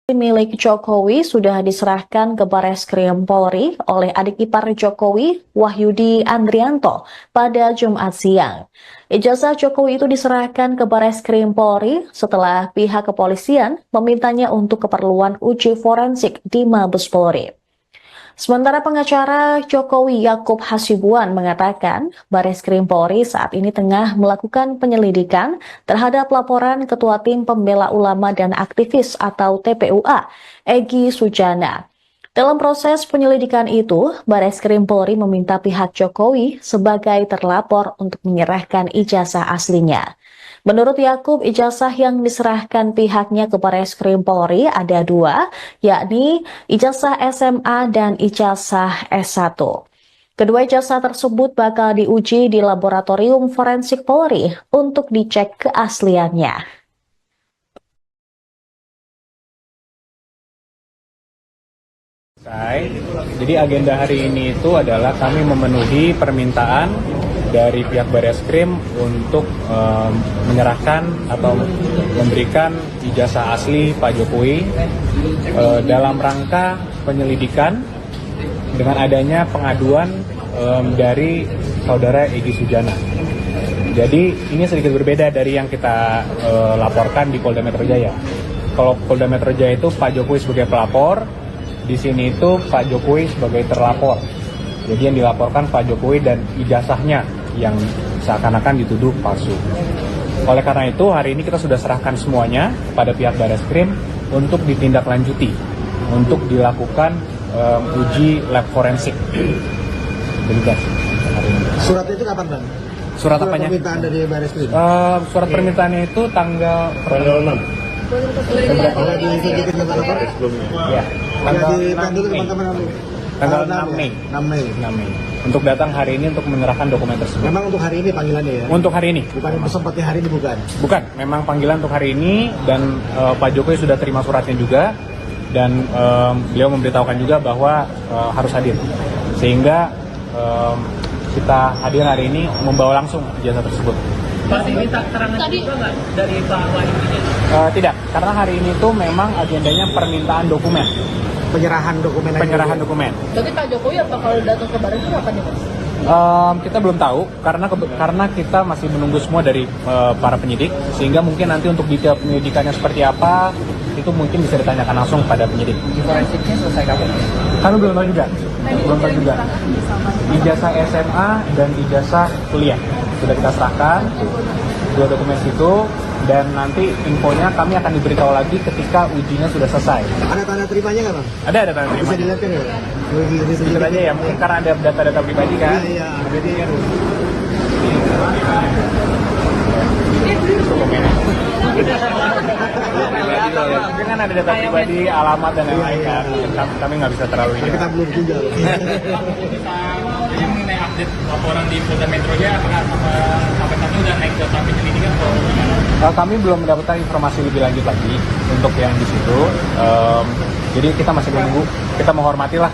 Milik Jokowi sudah diserahkan ke Bareskrim Polri oleh adik ipar Jokowi, Wahyudi Andrianto, pada Jumat siang. Ijazah Jokowi itu diserahkan ke Bareskrim Polri setelah pihak kepolisian memintanya untuk keperluan uji forensik di Mabes Polri. Sementara pengacara Jokowi Yakub Hasibuan mengatakan Bareskrim Polri saat ini tengah melakukan penyelidikan terhadap laporan Ketua Tim Pembela Ulama dan Aktivis atau TPUA, Egy Sujana. Dalam proses penyelidikan itu, Bareskrim Polri meminta pihak Jokowi sebagai terlapor untuk menyerahkan ijazah aslinya. Menurut Yakub, ijazah yang diserahkan pihaknya ke Bareskrim Polri ada dua, yakni ijazah SMA dan ijazah S1. Kedua ijazah tersebut bakal diuji di Laboratorium Forensik Polri untuk dicek keasliannya. Jadi agenda hari ini itu adalah kami memenuhi permintaan dari pihak Bareskrim untuk menyerahkan atau memberikan ijazah asli Pak Jokowi dalam rangka penyelidikan dengan adanya pengaduan dari saudara Egy Sujana. Jadi ini sedikit berbeda dari yang kita laporkan di Polda Metro Jaya. Kalau Polda Metro Jaya itu Pak Jokowi sebagai pelapor, di sini itu Pak Jokowi sebagai terlapor. Jadi yang dilaporkan Pak Jokowi dan ijazahnya yang seakan-akan dituduh palsu. Oleh karena itu hari ini kita sudah serahkan semuanya pada pihak Bareskrim untuk ditindaklanjuti, untuk dilakukan uji lab forensik. Demikian. Surat itu kapan, Bang? Surat apanya? Permintaan dari Bareskrim. Surat permintaannya itu tanggal 6. Kalau ditunjukin teman-teman? Ya. Tanggal 6 Mei. 6 Mei. Untuk datang hari ini untuk menyerahkan dokumen tersebut. Memang untuk hari ini panggilannya ya? Untuk hari ini. Bukan untuk sempatnya hari ini, bukan? Bukan, memang panggilan untuk hari ini dan Pak Jokowi sudah terima suratnya juga dan beliau memberitahukan juga bahwa harus hadir. Sehingga kita hadir hari ini membawa langsung ijazah tersebut. Masih minta keterangan juga nggak dari Pak Wahyudi? Tidak, karena hari ini tuh memang agendanya permintaan dokumen. Penyerahan dokumen. Tapi Pak Jokowi apa kalau datang ke Bareskrim apa nih, Mas? Kita belum tahu karena kita masih menunggu semua dari para penyidik, sehingga mungkin nanti untuk detail penyidikannya seperti apa itu mungkin bisa ditanyakan langsung pada penyidik. Forensiknya selesai kapan? Kami belum tahu juga. Ijazah SMA dan ijazah kuliah sudah kita serahkan, dua dokumen itu, dan nanti infonya kami akan diberitahu lagi ketika ujinya sudah selesai. Ada tanda terimanya nggak, Bang? Ada tanda terima. Bisa dilihat kan ya? Bisa aja ya, mungkin karena ada data-data pribadi kan. Iya. Jadi kan. Mungkin kan ada data pribadi, alamat dan lain-lain kan. Kami nggak bisa terlalu ini. Kita belum tinggal. Jadi mengenai update laporan di Polda Metro Jaya, apakah sampai saat ini udah naik ke tahap penyelidikan atau gimana? Kami belum mendapatkan informasi lebih lanjut lagi untuk yang di situ. Jadi kita masih menunggu. Kita menghormatilah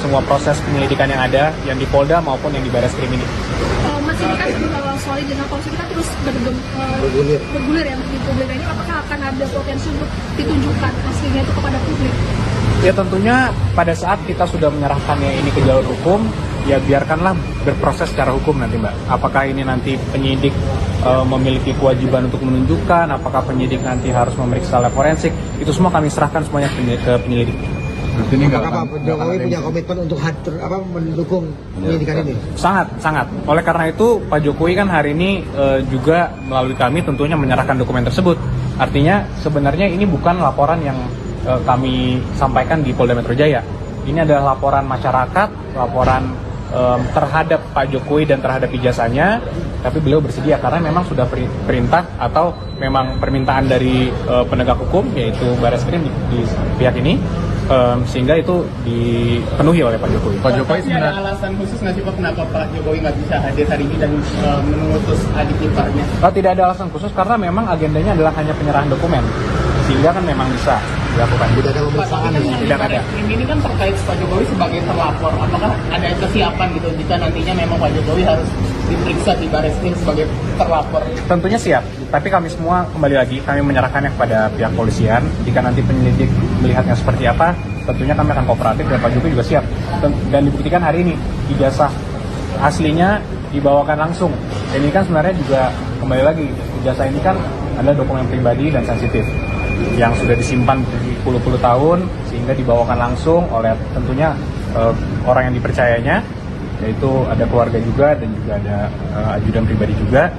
semua proses penyelidikan yang ada, yang di Polda maupun yang di Bareskrim ini. Mas ini kan soal ijazah polisi kita terus bergulir ya di publik ini, apakah akan ada potensi untuk ditunjukkan aslinya itu kepada publik? Ya tentunya pada saat kita sudah menyerahkannya ini ke jalur hukum, ya biarkanlah berproses secara hukum nanti, Mbak. Apakah ini nanti penyidik memiliki kewajiban untuk menunjukkan, apakah penyidik nanti harus memeriksa lab forensik, itu semua kami serahkan semuanya ke penyelidik. Apakah Pak Jokowi punya komitmen untuk mendukung penyidikan ini? Sangat. Oleh karena itu Pak Jokowi kan hari ini juga melalui kami tentunya menyerahkan dokumen tersebut. Artinya sebenarnya ini bukan laporan yang kami sampaikan di Polda Metro Jaya. Ini adalah laporan masyarakat, laporan terhadap Pak Jokowi dan terhadap ijazahnya. Tapi beliau bersedia karena memang sudah perintah atau memang permintaan dari penegak hukum, yaitu Bareskrim di pihak ini. Sehingga itu dipenuhi oleh Pak Jokowi. Pak Jokowi sebenarnya ada alasan khusus nggak sih Pak kenapa Pak Jokowi nggak bisa hadir hari ini dan mengutus adik iparnya? Tidak ada alasan khusus karena memang agendanya adalah hanya penyerahan dokumen, sehingga kan memang bisa. dilakukan. Tidak ada pemeriksaan ya. Tidak ada. Ini kan terkait Pak Jokowi sebagai terlapor. Apakah ada kesiapan gitu jika nantinya memang Pak Jokowi harus diperiksa di Barreskrim sebagai terlapor? Tentunya siap, tapi kami semua kembali lagi kami menyerahkannya kepada pihak polisian. Jika nanti penyelidik melihatnya seperti apa, tentunya kami akan kooperatif dan Pak Jokowi juga siap. Dan dibuktikan hari ini ijazah aslinya dibawakan langsung. Dan ini kan sebenarnya juga kembali lagi ijazah ini kan adalah dokumen pribadi dan sensitif yang sudah disimpan puluh-puluh tahun sehingga dibawakan langsung oleh tentunya orang yang dipercayanya, yaitu ada keluarga juga dan juga ada ajudan pribadi juga.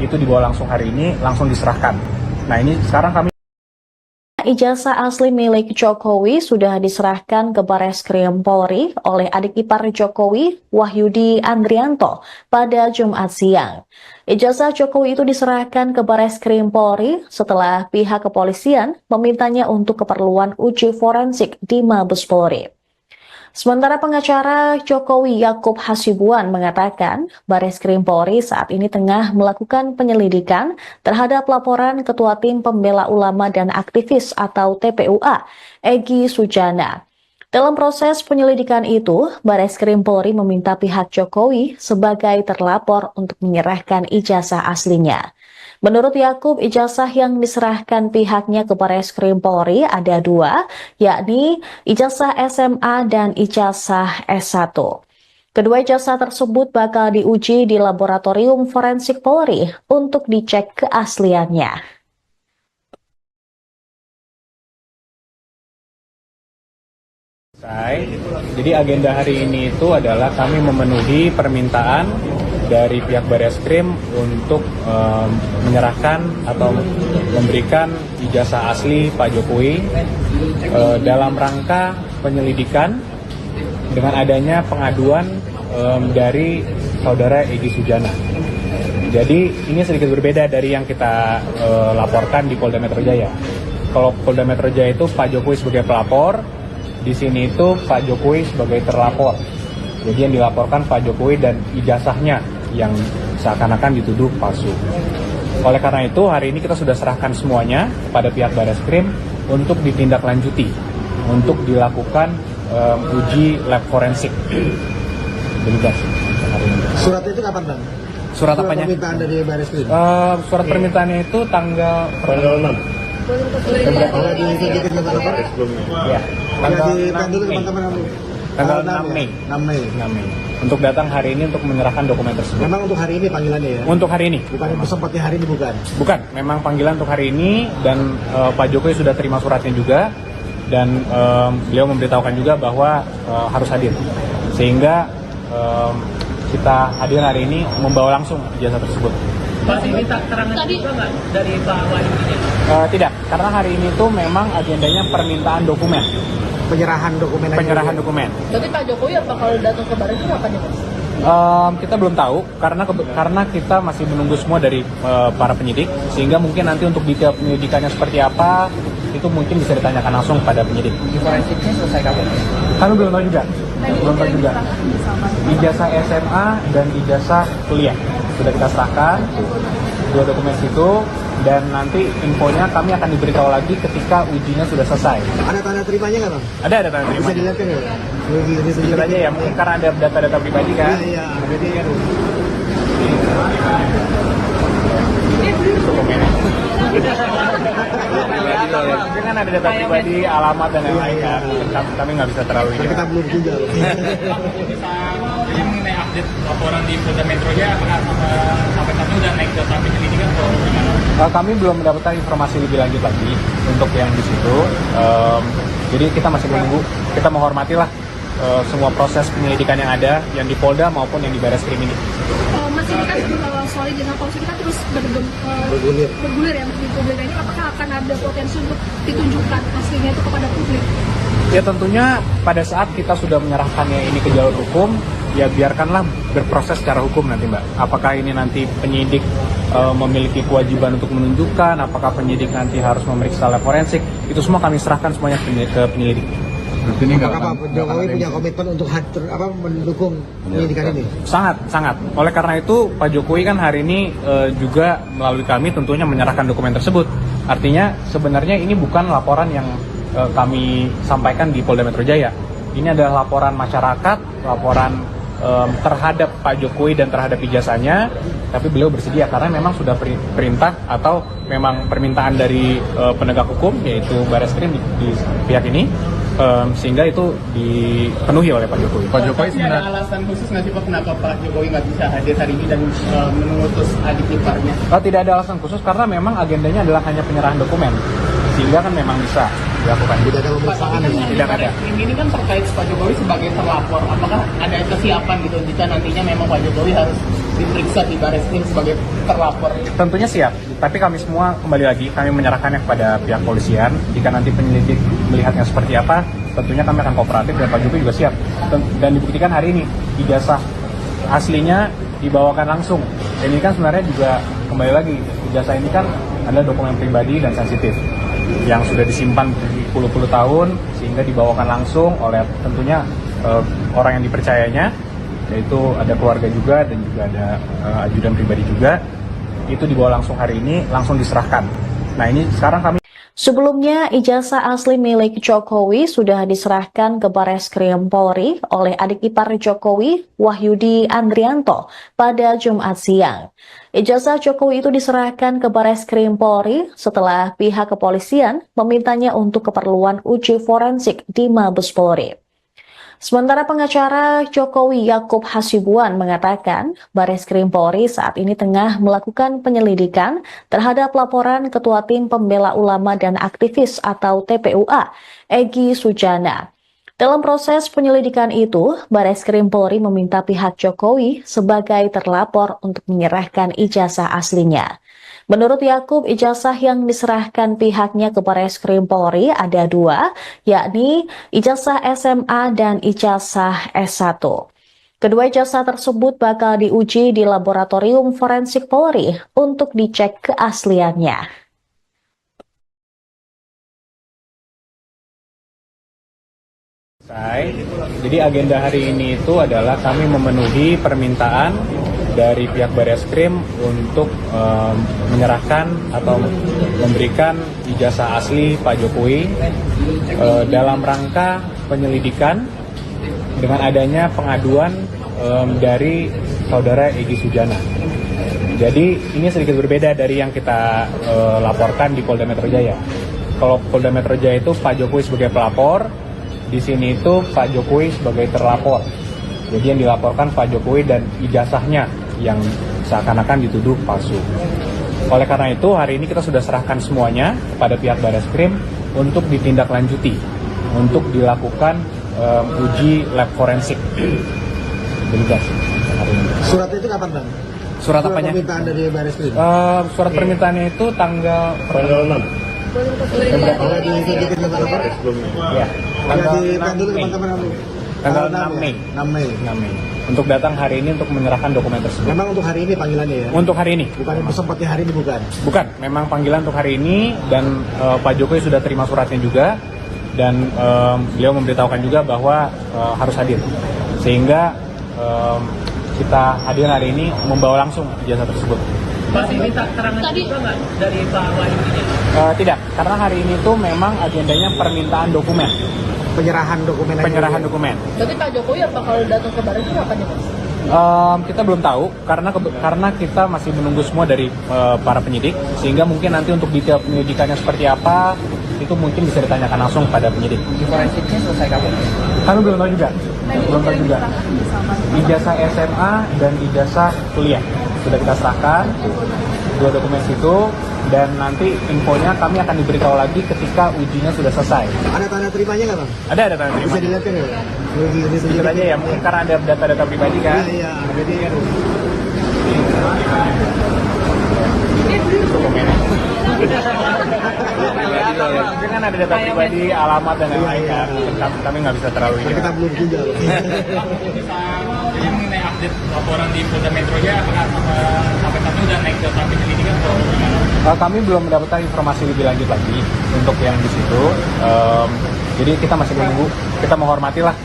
Itu dibawa langsung hari ini, langsung diserahkan. Nah ini sekarang kami Ijazah asli milik Jokowi sudah diserahkan ke Barreskrim Polri oleh adik ipar Jokowi, Wahyudi Andrianto, pada Jumat siang. Ijazah Jokowi itu diserahkan ke Barreskrim Polri setelah pihak kepolisian memintanya untuk keperluan uji forensik di Mabes Polri. Sementara pengacara Jokowi Yakub Hasibuan mengatakan Barreskrim Polri saat ini tengah melakukan penyelidikan terhadap laporan Ketua Tim Pembela Ulama dan Aktivis atau TPUA, Egy Sujana. Dalam proses penyelidikan itu, Barreskrim Polri meminta pihak Jokowi sebagai terlapor untuk menyerahkan ijazah aslinya. Menurut Yakub, ijazah yang diserahkan pihaknya ke Barreskrim Polri ada dua, yakni ijazah SMA dan ijazah S1. Kedua ijazah tersebut bakal diuji di Laboratorium Forensik Polri untuk dicek keasliannya. Jadi agenda hari ini itu adalah kami memenuhi permintaan dari pihak Barreskrim untuk menyerahkan atau memberikan ijazah asli Pak Jokowi dalam rangka penyelidikan dengan adanya pengaduan dari saudara Egy Sujana. Jadi ini sedikit berbeda dari yang kita laporkan di Polda Metro Jaya. Kalau Polda Metro Jaya itu Pak Jokowi sebagai pelapor, di sini itu Pak Jokowi sebagai terlapor. Jadi yang dilaporkan Pak Jokowi dan ijazahnya yang seakan-akan dituduh palsu. Oleh karena itu hari ini kita sudah serahkan semuanya pada pihak Barreskrim untuk ditindaklanjuti, untuk dilakukan uji lab forensik. Demikian hari ini. Surat itu kapan, Bang? Surat apanya? Permintaan dari Barreskrim. Surat permintaannya itu tanggal 6. Kalau ditunjukin ke mana, Pak? Ya, tanggal 6 Mei. Tanggal 6 Mei. 6 Mei. 6 Mei. Untuk datang hari ini untuk menyerahkan dokumen tersebut. Memang untuk hari ini panggilannya ya? Untuk hari ini. Bukan untuk sempatnya hari ini, bukan? Bukan, memang panggilan untuk hari ini dan Pak Jokowi sudah terima suratnya juga dan beliau memberitahukan juga bahwa harus hadir. Sehingga kita hadir hari ini membawa langsung ijazah tersebut. Pak, diminta keterangan juga nggak dari Pak Wahyudi? Tidak, karena hari ini tuh memang agendanya permintaan dokumen. Penyerahan dokumen. Penyerahan dokumen. Tapi Pak Jokowi apa kalau datang ke Barreskrim apa nih, Mas? Kita belum tahu karena kita masih menunggu semua dari para penyidik, sehingga mungkin nanti untuk detail penyelidikannya seperti apa itu mungkin bisa ditanyakan langsung pada penyidik. Forensiknya selesai kapan? Kami belum tahu juga. Ijazah SMA dan ijazah kuliah sudah kita serahkan, dua dokumen itu, dan nanti infonya kami akan diberitahu lagi ketika ujinya sudah selesai. Ada tanda terimanya nggak, Bang? Ada tanda Bisa terimanya. dilihat kan ya? Sedikit aja ya, mungkin karena ada data-data pribadi kan. Iya, jadi kan. Mungkin kan ada data pribadi, alamat dan lain-lain kan. Kami nggak bisa terlalu ini. Kita belum juga. Jadi mengenai update laporan di Polda Metro Jaya, apakah sampai saat ini udah naik ke tahap penyelidikan atau gimana? Kami belum mendapatkan informasi lebih lanjut lagi untuk yang di situ. Jadi kita masih menunggu. Kita menghormatilah semua proses penyelidikan yang ada, yang di Polda maupun yang di Barreskrim ini. Mas ini kan soal ijazah polisi kita terus bergulir ya di publik ini, apakah akan ada potensi untuk ditunjukkan aslinya itu kepada publik? Ya tentunya pada saat kita sudah menyerahkannya ini ke jalur hukum, ya biarkanlah berproses secara hukum nanti Mbak. Apakah ini nanti penyidik memiliki kewajiban untuk menunjukkan, apakah penyidik nanti harus memeriksa lab forensik, itu semua kami serahkan semuanya ke penyelidik. Apakah Pak Jokowi punya komitmen untuk mendukung penyidikan ini? Sangat. Oleh karena itu Pak Jokowi kan hari ini juga melalui kami tentunya menyerahkan dokumen tersebut. Artinya sebenarnya ini bukan laporan yang kami sampaikan di Polda Metro Jaya. Ini adalah laporan masyarakat, laporan terhadap Pak Jokowi dan terhadap ijazahnya, tapi beliau bersedia karena memang sudah perintah atau memang permintaan dari penegak hukum, yaitu Bareskrim di pihak ini, sehingga itu dipenuhi oleh Pak Jokowi. Pak Jokowi sebenarnya ada alasan khusus nggak sih Pak kenapa Pak Jokowi nggak bisa hadir hari ini dan mengutus adik iparnya? Tidak ada alasan khusus karena memang agendanya adalah hanya penyerahan dokumen, sehingga kan memang bisa dilakukan. Tidak ada pemeriksaan. Tidak ada. Ini kan terkait Pak Jokowi sebagai terlapor. Apakah ada kesiapan gitu jika nantinya memang Pak Jokowi harus diperiksa di Bareskrim sebagai terlapor? Tentunya siap, tapi kami semua kembali lagi kami menyerahkannya kepada pihak polisian. Jika nanti penyelidik melihatnya seperti apa, tentunya kami akan kooperatif dan Pak Jokowi juga siap. Dan dibuktikan hari ini ijazah aslinya dibawakan langsung. Dan ini kan sebenarnya juga kembali lagi ijazah ini kan adalah dokumen pribadi dan sensitif yang sudah disimpan puluh-puluh tahun sehingga dibawakan langsung oleh tentunya orang yang dipercayanya, yaitu ada keluarga juga dan juga ada ajudan pribadi juga. Itu dibawa langsung hari ini, langsung diserahkan. Nah ini sekarang kami. Sebelumnya, ijazah asli milik Jokowi sudah diserahkan ke Bareskrim Polri oleh adik ipar Jokowi, Wahyudi Andrianto, pada Jumat siang. Ijazah Jokowi itu diserahkan ke Bareskrim Polri setelah pihak kepolisian memintanya untuk keperluan uji forensik di Mabes Polri. Sementara pengacara Jokowi Yakub Hasibuan mengatakan Bareskrim Polri saat ini tengah melakukan penyelidikan terhadap laporan Ketua Tim Pembela Ulama dan Aktivis atau TPUA, Egy Sujana. Dalam proses penyelidikan itu, Bareskrim Polri meminta pihak Jokowi sebagai terlapor untuk menyerahkan ijazah aslinya. Menurut Yakub, ijazah yang diserahkan pihaknya ke Bareskrim Polri ada dua, yakni ijazah SMA dan ijazah S1. Kedua ijazah tersebut bakal diuji di Laboratorium Forensik Polri untuk dicek keasliannya. Jadi agenda hari ini itu adalah kami memenuhi permintaan dari pihak Bareskrim untuk menyerahkan atau memberikan ijazah asli Pak Jokowi dalam rangka penyelidikan dengan adanya pengaduan dari saudara Egy Sujana. Jadi ini sedikit berbeda dari yang kita laporkan di Polda Metro Jaya. Kalau Polda Metro Jaya itu Pak Jokowi sebagai pelapor, di sini itu Pak Jokowi sebagai terlapor. Jadi yang dilaporkan Pak Jokowi dan ijazahnya yang seakan-akan dituduh palsu. Oleh karena itu hari ini kita sudah serahkan semuanya kepada pihak Bareskrim untuk ditindaklanjuti, untuk dilakukan uji lab forensik. Surat itu kapan Bang? Surat apanya? Permintaan dari Bareskrim. Surat permintaannya itu tanggal 6. Sudah ditunjukin ke Bapak? Ya, Sudah dipanggil teman-teman tanggal 6 Mei. 6 Mei. 6 Mei. Untuk datang hari ini untuk menyerahkan dokumen tersebut. Memang untuk hari ini panggilannya ya? Untuk hari ini. Bukan sempatnya hari ini bukan? Bukan, memang panggilan untuk hari ini dan Pak Jokowi sudah terima suratnya juga dan beliau memberitahukan juga bahwa harus hadir. Sehingga kita hadir hari ini membawa langsung ijazah tersebut. Mas ini terangan juga nggak dari Pak Wahyudi? Tidak, karena hari ini tuh memang agendanya permintaan dokumen. Penyerahan dokumen. Penyerahan dokumen. Jadi Pak Jokowi bakal datang ke Bareskrim apa nih Mas? Kita belum tahu karena kita masih menunggu semua dari para penyidik, sehingga mungkin nanti untuk detail penyelidikannya seperti apa itu mungkin bisa ditanyakan langsung pada penyidik. Forensiknya selesai kapan? Kami belum tahu juga. Ijazah SMA dan ijazah kuliah sudah kita serahkan, dua dokumen itu, dan nanti infonya kami akan diberitahu lagi ketika ujinya sudah selesai. Ada tanda terimanya nggak Bang? Ada tanda terima. Bisa dilihat kan ya? Sedikit aja ya, mungkin karena ada data-data pribadi kan. Iya, jadi kan. Dokumennya. Mungkin kan ada data pribadi, alamat dan lain-lain kan. Kami nggak bisa terlalu ini. Kita belum juga. Jadi mengenai update laporan di Polda Metro Jaya, apakah sampai saat ini udah naik ke tahap penyelidikan atau gimana? Kami belum mendapatkan informasi lebih lanjut lagi untuk yang di situ. Jadi kita masih menunggu. Kita menghormatilah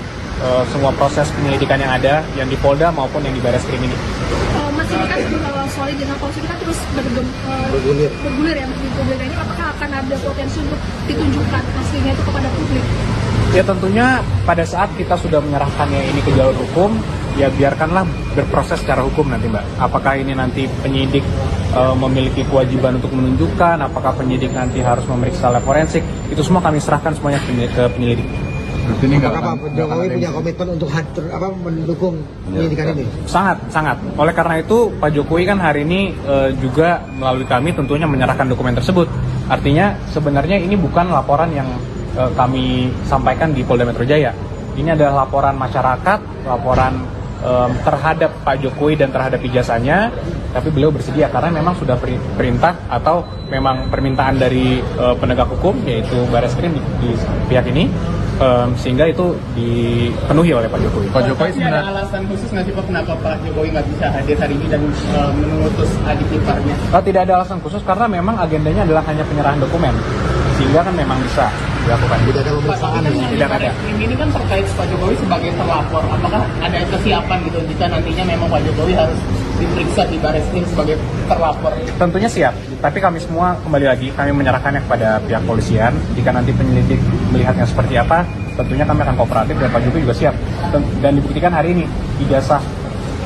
semua proses penyelidikan yang ada, yang di Polda maupun yang di Bareskrim ini. Mas ini kan solid dengan polisi kita terus bergulir ya di publik ini, apakah akan ada potensi untuk ditunjukkan aslinya itu kepada publik? Ya tentunya pada saat kita sudah menyerahkannya ini ke jalur hukum, ya biarkanlah berproses secara hukum nanti Mbak. Apakah ini nanti penyidik memiliki kewajiban untuk menunjukkan, apakah penyidik nanti harus memeriksa lab forensik, itu semua kami serahkan semuanya ke penyelidik. Apakah Pak Jokowi punya komitmen untuk mendukung penyidikan ini? Sangat. Oleh karena itu Pak Jokowi kan hari ini juga melalui kami tentunya menyerahkan dokumen tersebut. Artinya sebenarnya ini bukan laporan yang kami sampaikan di Polda Metro Jaya. Ini adalah laporan masyarakat, laporan terhadap Pak Jokowi dan terhadap ijazahnya, tapi beliau bersedia karena memang sudah perintah atau memang permintaan dari penegak hukum yaitu Bareskrim di pihak ini, sehingga itu dipenuhi oleh Pak Jokowi. Pak Jokowi sebenarnya ada alasan khusus nggak sih Pak kenapa Pak Jokowi nggak bisa hadir hari ini dan mengutus adik iparnya? Tidak ada alasan khusus karena memang agendanya adalah hanya penyerahan dokumen, sehingga kan memang bisa dilakukan. Tidak ada pemeriksaan. Tidak ada. Ini kan terkait Pak Jokowi sebagai terlapor. Apakah ada kesiapan gitu jika nantinya memang Pak Jokowi harus diperiksa di Bareskrim sebagai terlapor? Tentunya siap, tapi kami semua kembali lagi kami menyerahkannya kepada pihak polisian. Jika nanti penyelidik melihatnya seperti apa, tentunya kami akan kooperatif dan Pak Jokowi juga siap. Dan dibuktikan hari ini ijazah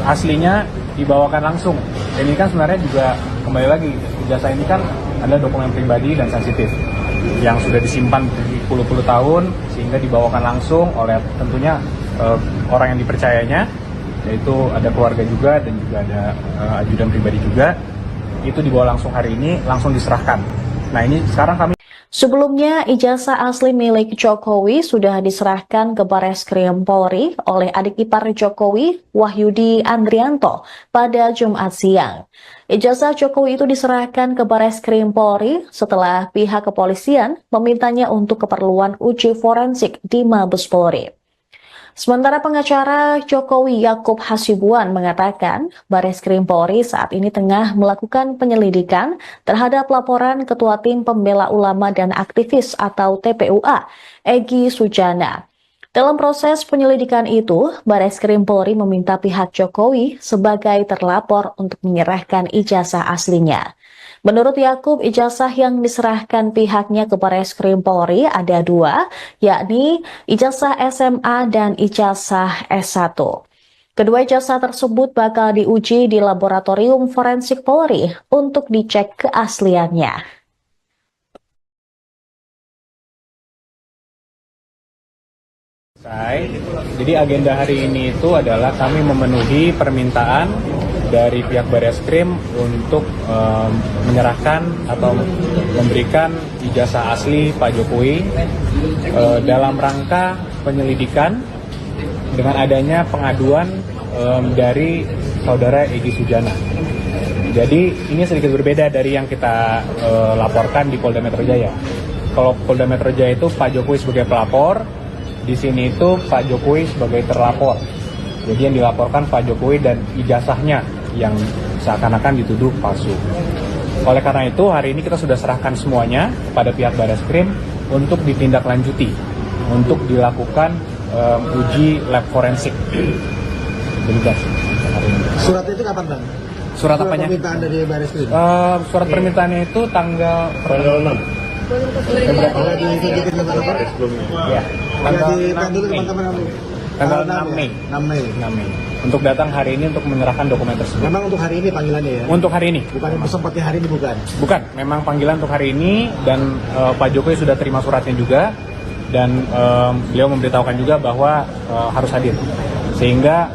aslinya dibawakan langsung. Dan ini kan sebenarnya juga kembali lagi ijazah ini kan adalah dokumen pribadi dan sensitif yang sudah disimpan puluh-puluh tahun sehingga dibawakan langsung oleh tentunya orang yang dipercayanya, yaitu ada keluarga juga dan juga ada ajudan pribadi juga. Itu dibawa langsung hari ini, langsung diserahkan. Nah ini sekarang kami. Sebelumnya, ijazah asli milik Jokowi sudah diserahkan ke Bareskrim Polri oleh adik ipar Jokowi, Wahyudi Andrianto, pada Jumat siang. Ijazah Jokowi itu diserahkan ke Bareskrim Polri setelah pihak kepolisian memintanya untuk keperluan uji forensik di Mabes Polri. Sementara pengacara Jokowi Yakub Hasibuan mengatakan Bareskrim Polri saat ini tengah melakukan penyelidikan terhadap laporan Ketua Tim Pembela Ulama dan Aktivis atau TPUA, Egy Sujana. Dalam proses penyelidikan itu, Bareskrim Polri meminta pihak Jokowi sebagai terlapor untuk menyerahkan ijazah aslinya. Menurut Yakub, ijazah yang diserahkan pihaknya ke Bareskrim Polri ada dua, yakni ijazah SMA dan ijazah S1. Kedua ijazah tersebut bakal diuji di Laboratorium Forensik Polri untuk dicek keasliannya. Jadi agenda hari ini itu adalah kami memenuhi permintaan dari pihak Bareskrim untuk menyerahkan atau memberikan ijazah asli Pak Jokowi dalam rangka penyelidikan dengan adanya pengaduan dari saudara Egy Sujana. Jadi ini sedikit berbeda dari yang kita laporkan di Polda Metro Jaya. Kalau Polda Metro Jaya itu Pak Jokowi sebagai pelapor, di sini itu Pak Jokowi sebagai terlapor. Jadi yang dilaporkan Pak Jokowi dan ijazahnya yang seakan-akan dituduh palsu. Oleh karena itu hari ini kita sudah serahkan semuanya kepada pihak Bareskrim untuk ditindaklanjuti, untuk dilakukan uji lab forensik. Demikian. Surat itu kapan Bang? Surat apanya? Permintaan dari Bareskrim. Surat permintaannya itu tanggal 6. Ada ditunjukin ke mana Pak? Ya, Ada di dulu teman-teman. tanggal 6 Mei. 6 Mei. 6 Mei. Untuk datang hari ini untuk menyerahkan dokumen tersebut. Memang untuk hari ini panggilannya ya? Untuk hari ini. Bukan sempatnya hari ini bukan? Bukan, memang panggilan untuk hari ini dan Pak Jokowi sudah terima suratnya juga dan beliau memberitahukan juga bahwa harus hadir. Sehingga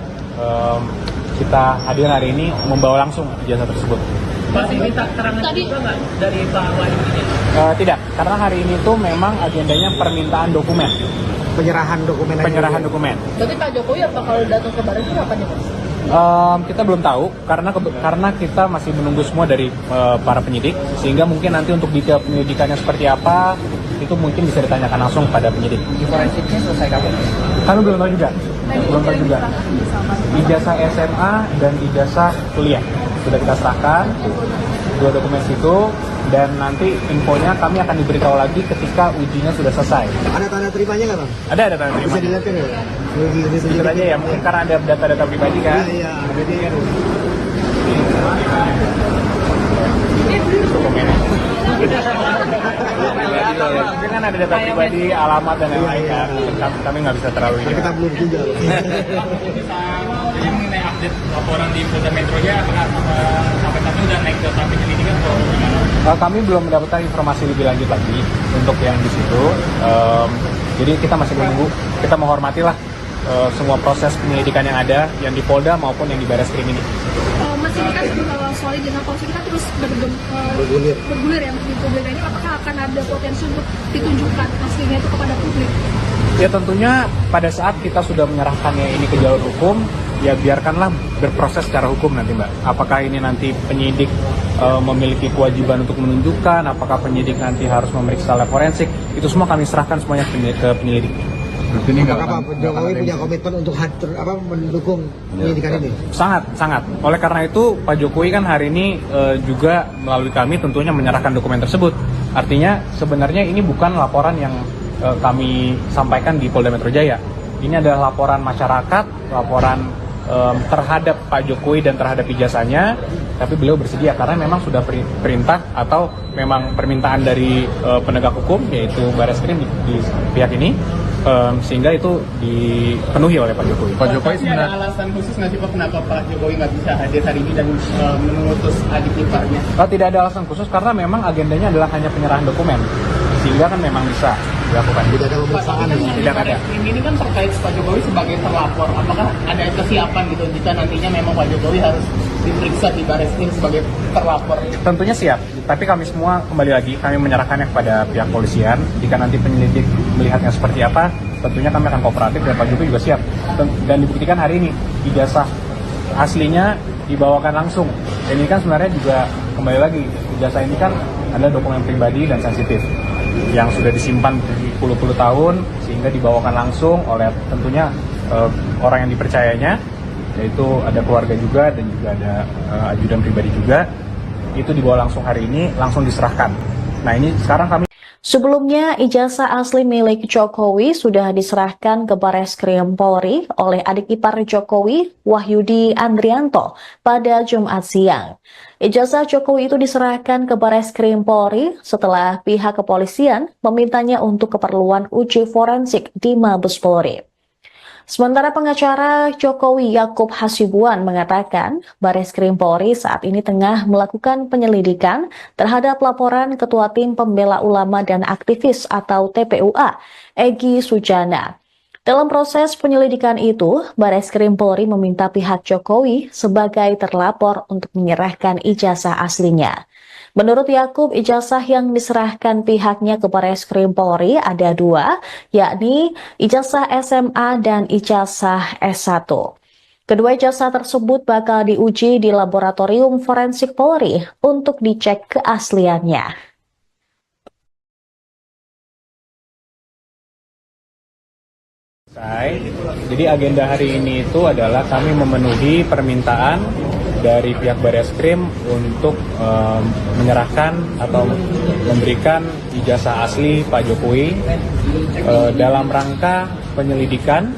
kita hadir hari ini membawa langsung ijazah tersebut. Masih minta keterangan juga nggak dari Pak Wahyudi? Tidak, karena hari ini tuh memang agendanya permintaan dokumen. Penyerahan dokumen. Penyerahan dokumen. Berarti Pak Jokowi apa kalau datang ke Bareskrim apa nih Mas? Kita belum tahu karena kita masih menunggu semua dari para penyidik, sehingga mungkin nanti untuk detail penyelidikannya seperti apa itu mungkin bisa ditanyakan langsung pada penyidik. Forensiknya selesai kapan? Kami belum tahu juga. Ijazah SMA dan ijazah kuliah sudah kita serahkan, dua dokumen itu, dan nanti infonya kami akan diberitahu lagi ketika ujinya sudah selesai. Ada tanda terimanya nggak Bang? Ada tanda terima. Bisa dilihat kan ya? Jujur aja ya, mungkin karena ada data-data pribadi kan. Iya, ada dia. ada data pribadi, alamat dan lain-lain kan. Kami nggak bisa terlalu Kan kita belum juga. Jadi mengenai update laporan di Polda Metro Jaya, apakah sampai saat ini udah naik ke tahap penyelidikan atau gimana? Kami belum mendapatkan informasi lebih lanjut lagi untuk yang di situ. Jadi kita masih menunggu. Kita menghormatilah semua proses penyelidikan yang ada, yang di Polda maupun yang di Bareskrim ini. Mas ini kan soal izin polisi kita terus bergulir ya di publik ini, apakah akan ada potensi untuk ditunjukkan aslinya itu kepada publik? Ya tentunya pada saat kita sudah menyerahkannya ini ke jalur hukum, ya biarkanlah berproses secara hukum nanti Mbak. Apakah ini nanti penyidik memiliki kewajiban untuk menunjukkan, apakah penyidik nanti harus memeriksa lab forensik, itu semua kami serahkan semuanya ke penyelidik. Apakah Pak Jokowi punya komitmen untuk mendukung penyidikan ini? Sangat. Oleh karena itu Pak Jokowi kan hari ini juga melalui kami tentunya menyerahkan dokumen tersebut. Artinya sebenarnya ini bukan laporan yang kami sampaikan di Polda Metro Jaya. Ini adalah laporan masyarakat, laporan terhadap Pak Jokowi dan terhadap ijazahnya, tapi beliau bersedia karena memang sudah perintah atau memang permintaan dari penegak hukum yaitu Bareskrim di pihak ini, sehingga itu dipenuhi oleh Pak Jokowi. Pak Jokowi sebenarnya ada alasan khusus nggak sih Pak kenapa Pak Jokowi nggak bisa hadir hari ini dan mengutus adik iparnya? Tidak ada alasan khusus karena memang agendanya adalah hanya penyerahan dokumen, sehingga kan memang bisa dilakukan. Tidak ada pemeriksaan. Tidak ada. Ini kan terkait Pak Jokowi sebagai terlapor. Apakah ada kesiapan gitu jika nantinya memang Pak Jokowi harus diperiksa di Bareskrim sebagai terlapor? Tentunya siap, tapi kami semua kembali lagi kami menyerahkannya kepada pihak polisian. Jika nanti penyelidik melihatnya seperti apa, tentunya kami akan kooperatif dan Pak Jokowi juga siap. Dan dibuktikan hari ini ijazah aslinya dibawakan langsung. Dan ini kan sebenarnya juga kembali lagi ijazah ini kan adalah dokumen pribadi dan sensitif yang sudah disimpan puluh-puluh tahun sehingga dibawakan langsung oleh tentunya orang yang dipercayanya, yaitu ada keluarga juga dan juga ada ajudan pribadi juga. Itu dibawa langsung hari ini, langsung diserahkan. Nah ini sekarang kami. Sebelumnya, ijazah asli milik Jokowi sudah diserahkan ke Bareskrim Polri oleh adik ipar Jokowi, Wahyudi Andrianto, pada Jumat siang. Ijazah Jokowi itu diserahkan ke Bareskrim Polri setelah pihak kepolisian memintanya untuk keperluan uji forensik di Mabes Polri. Sementara pengacara Jokowi Yakub Hasibuan mengatakan Bareskrim Polri saat ini tengah melakukan penyelidikan terhadap laporan Ketua Tim Pembela Ulama dan Aktivis atau TPUA, Egy Sujana. Dalam proses penyelidikan itu, Bareskrim Polri meminta pihak Jokowi sebagai terlapor untuk menyerahkan ijazah aslinya. Menurut Yakub, ijazah yang diserahkan pihaknya ke Bareskrim Polri ada dua, yakni ijazah SMA dan ijazah S1. Kedua ijazah tersebut bakal diuji di Laboratorium Forensik Polri untuk dicek keasliannya. Jadi agenda hari ini itu adalah kami memenuhi permintaan dari pihak Bareskrim untuk menyerahkan atau memberikan ijazah asli Pak Jokowi dalam rangka penyelidikan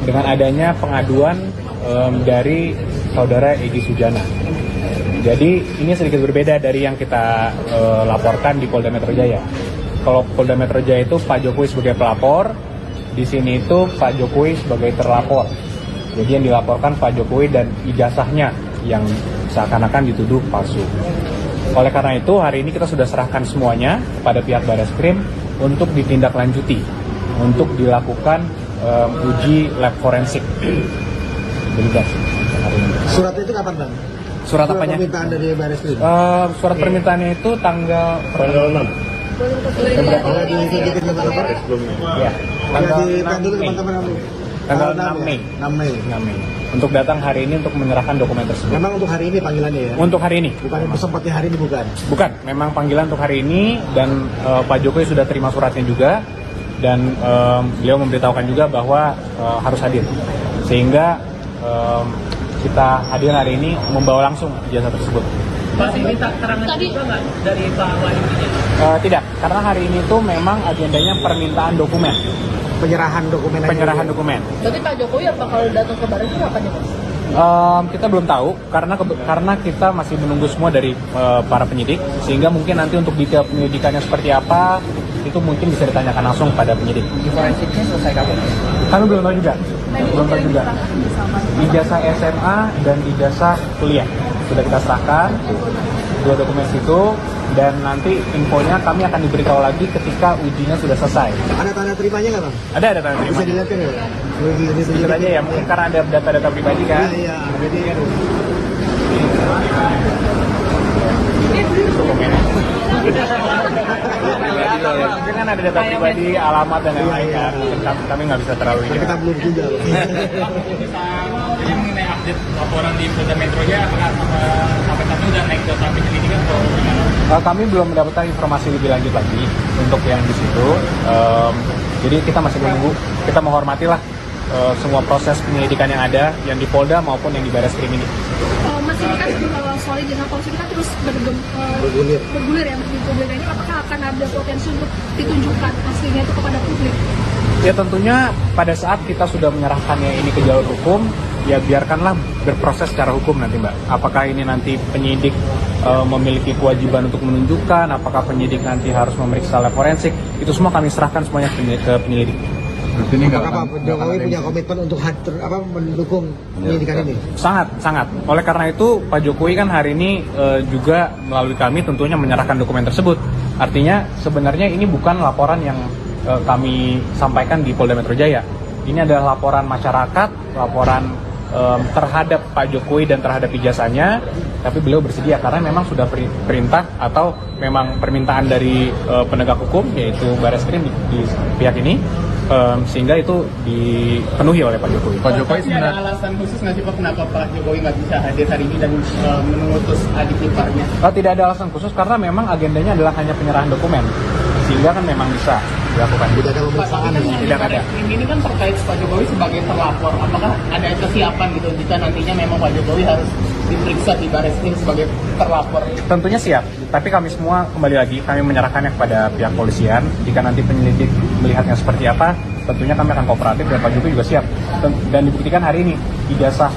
dengan adanya pengaduan dari saudara Egy Sujana. Jadi ini sedikit berbeda dari yang kita laporkan di Polda Metro Jaya. Kalau Polda Metro Jaya itu Pak Jokowi sebagai pelapor, di sini itu Pak Jokowi sebagai terlapor. Jadi yang dilaporkan Pak Jokowi dan ijazahnya yang seakan-akan dituduh palsu. Oleh karena itu hari ini kita sudah serahkan semuanya kepada pihak Bareskrim untuk ditindaklanjuti, untuk dilakukan uji lab forensik. Surat itu kapan Bang? Surat apanya? Permintaan dari Bareskrim. Surat permintaannya itu tanggal 6. Ya, tanggal 6 Mei. Tanggal 6 Mei. 6 Mei. Untuk datang hari ini untuk menyerahkan dokumen tersebut. Memang untuk hari ini panggilannya ya? Untuk hari ini. Bukan untuk sempatnya hari ini bukan? Bukan, memang panggilan untuk hari ini dan Pak Jokowi sudah terima suratnya juga dan beliau memberitahukan juga bahwa harus hadir. Sehingga kita hadir hari ini membawa langsung ijazah tersebut. Pak, ini keterangan juga nggak dari Pak Wahyudi? Tidak, karena hari ini tuh memang agendanya permintaan dokumen. Penyerahan dokumen. Penyerahan dokumen. Berarti Pak Jokowi apa kalau datang ke Bareskrim apa nih Pak? Kita belum tahu karena kita masih menunggu semua dari para penyidik, sehingga mungkin nanti untuk detail penyelidikannya seperti apa itu mungkin bisa ditanyakan langsung pada penyidik. Uji forensiknya selesai kapan? Kami belum tahu juga. Ijazah SMA dan ijazah kuliah sudah kita serahkan, 2 dokumen itu, dan nanti infonya kami akan diberitahu lagi ketika ujinya sudah selesai. Ada tanda terimanya nggak bang? Ada tanda Bisa terima. dilihat kan ya? Sedikit aja ya, mungkin karena ada data-data pribadi kan. Iya, jadi Dokumennya. Mungkin kan ada data pribadi, alamat dan lain-lain kan. Kami nggak bisa terlalu ini. kita belum juga. Bisa jadi mengenai update laporan di Polda Metro Jaya apakah sampai saat ini udah naik data penyelidikan atau gimana? Kami belum mendapatkan informasi lebih lanjut lagi untuk yang di situ. Jadi kita masih menunggu. Kita menghormatilah semua proses penyelidikan yang ada, yang di Polda maupun yang di Barreskrim ini. Mas ini kan solid dengan polisi kita terus bergulir ya di publik ini, apakah akan ada potensi untuk ditunjukkan aslinya itu kepada publik? Ya tentunya pada saat kita sudah menyerahkannya ini ke jalur hukum, ya biarkanlah berproses secara hukum nanti Mbak. Apakah ini nanti penyidik memiliki kewajiban untuk menunjukkan, apakah penyidik nanti harus memeriksa lab forensik, itu semua kami serahkan semuanya ke penyelidik. Apakah Pak Jokowi punya komitmen untuk mendukung penyidikan ini? Sangat. Oleh karena itu Pak Jokowi kan hari ini juga melalui kami tentunya menyerahkan dokumen tersebut. Artinya sebenarnya ini bukan laporan yang kami sampaikan di Polda Metro Jaya. Ini adalah laporan masyarakat, laporan terhadap Pak Jokowi dan terhadap ijazahnya, tapi beliau bersedia karena memang sudah perintah atau memang permintaan dari penegak hukum yaitu Barreskrim di pihak ini, sehingga itu dipenuhi oleh Pak Jokowi. Pak Jokowi sebenarnya ada alasan khusus nggak sih Pak kenapa Pak Jokowi nggak bisa hadir hari ini dan mengutus adik iparnya? Tidak ada alasan khusus karena memang agendanya adalah hanya penyerahan dokumen, sehingga kan memang bisa dilakukan. Tidak ada pemeriksaan. Tidak ada. Ini kan terkait Pak Jokowi sebagai terlapor. Apakah ada kesiapan gitu jika nantinya memang Pak Jokowi harus diperiksa di Barreskrim sebagai terlapor? Tentunya siap, tapi kami semua kembali lagi kami menyerahkannya kepada pihak polisian. Jika nanti penyelidik melihatnya seperti apa, tentunya kami akan kooperatif dan Pak Jokowi juga siap. Dan dibuktikan hari ini ijazah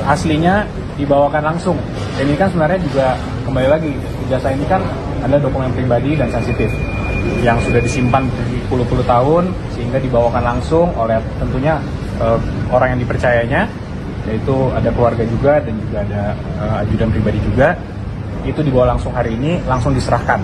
aslinya dibawakan langsung. Dan ini kan sebenarnya juga kembali lagi ijazah ini kan adalah dokumen pribadi dan sensitif yang sudah disimpan puluh-puluh tahun sehingga dibawakan langsung oleh tentunya orang yang dipercayanya, yaitu ada keluarga juga dan juga ada ajudan pribadi juga. Itu dibawa langsung hari ini, langsung diserahkan.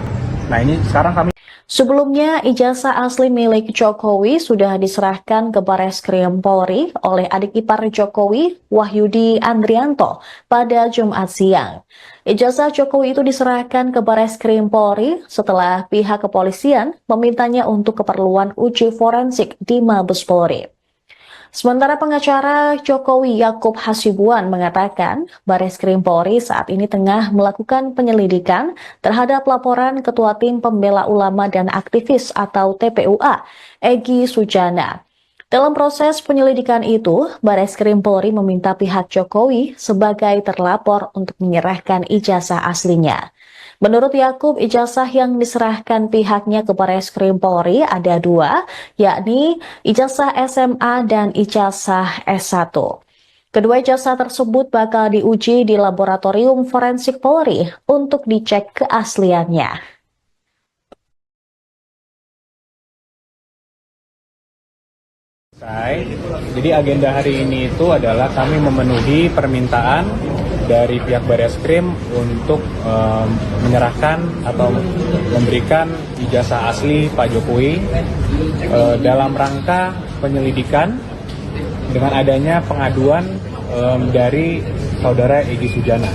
Nah ini sekarang kami. Sebelumnya, ijazah asli milik Jokowi sudah diserahkan ke Barreskrim Polri oleh adik ipar Jokowi, Wahyudi Andrianto, pada Jumat siang. Ijazah Jokowi itu diserahkan ke Barreskrim Polri setelah pihak kepolisian memintanya untuk keperluan uji forensik di Mabes Polri. Sementara pengacara Jokowi Yakub Hasibuan mengatakan Barreskrim Polri saat ini tengah melakukan penyelidikan terhadap laporan Ketua Tim Pembela Ulama dan Aktivis atau TPUA, Egy Sujana. Dalam proses penyelidikan itu, Barreskrim Polri meminta pihak Jokowi sebagai terlapor untuk menyerahkan ijazah aslinya. Menurut Yakub, ijazah yang diserahkan pihaknya ke Barreskrim Polri ada 2, yakni ijazah SMA dan ijazah S1. Kedua ijazah tersebut bakal diuji di Laboratorium Forensik Polri untuk dicek keasliannya. Jadi agenda hari ini itu adalah kami memenuhi permintaan dari pihak Barreskrim untuk menyerahkan atau memberikan ijazah asli Pak Jokowi dalam rangka penyelidikan dengan adanya pengaduan dari saudara Egy Sujana.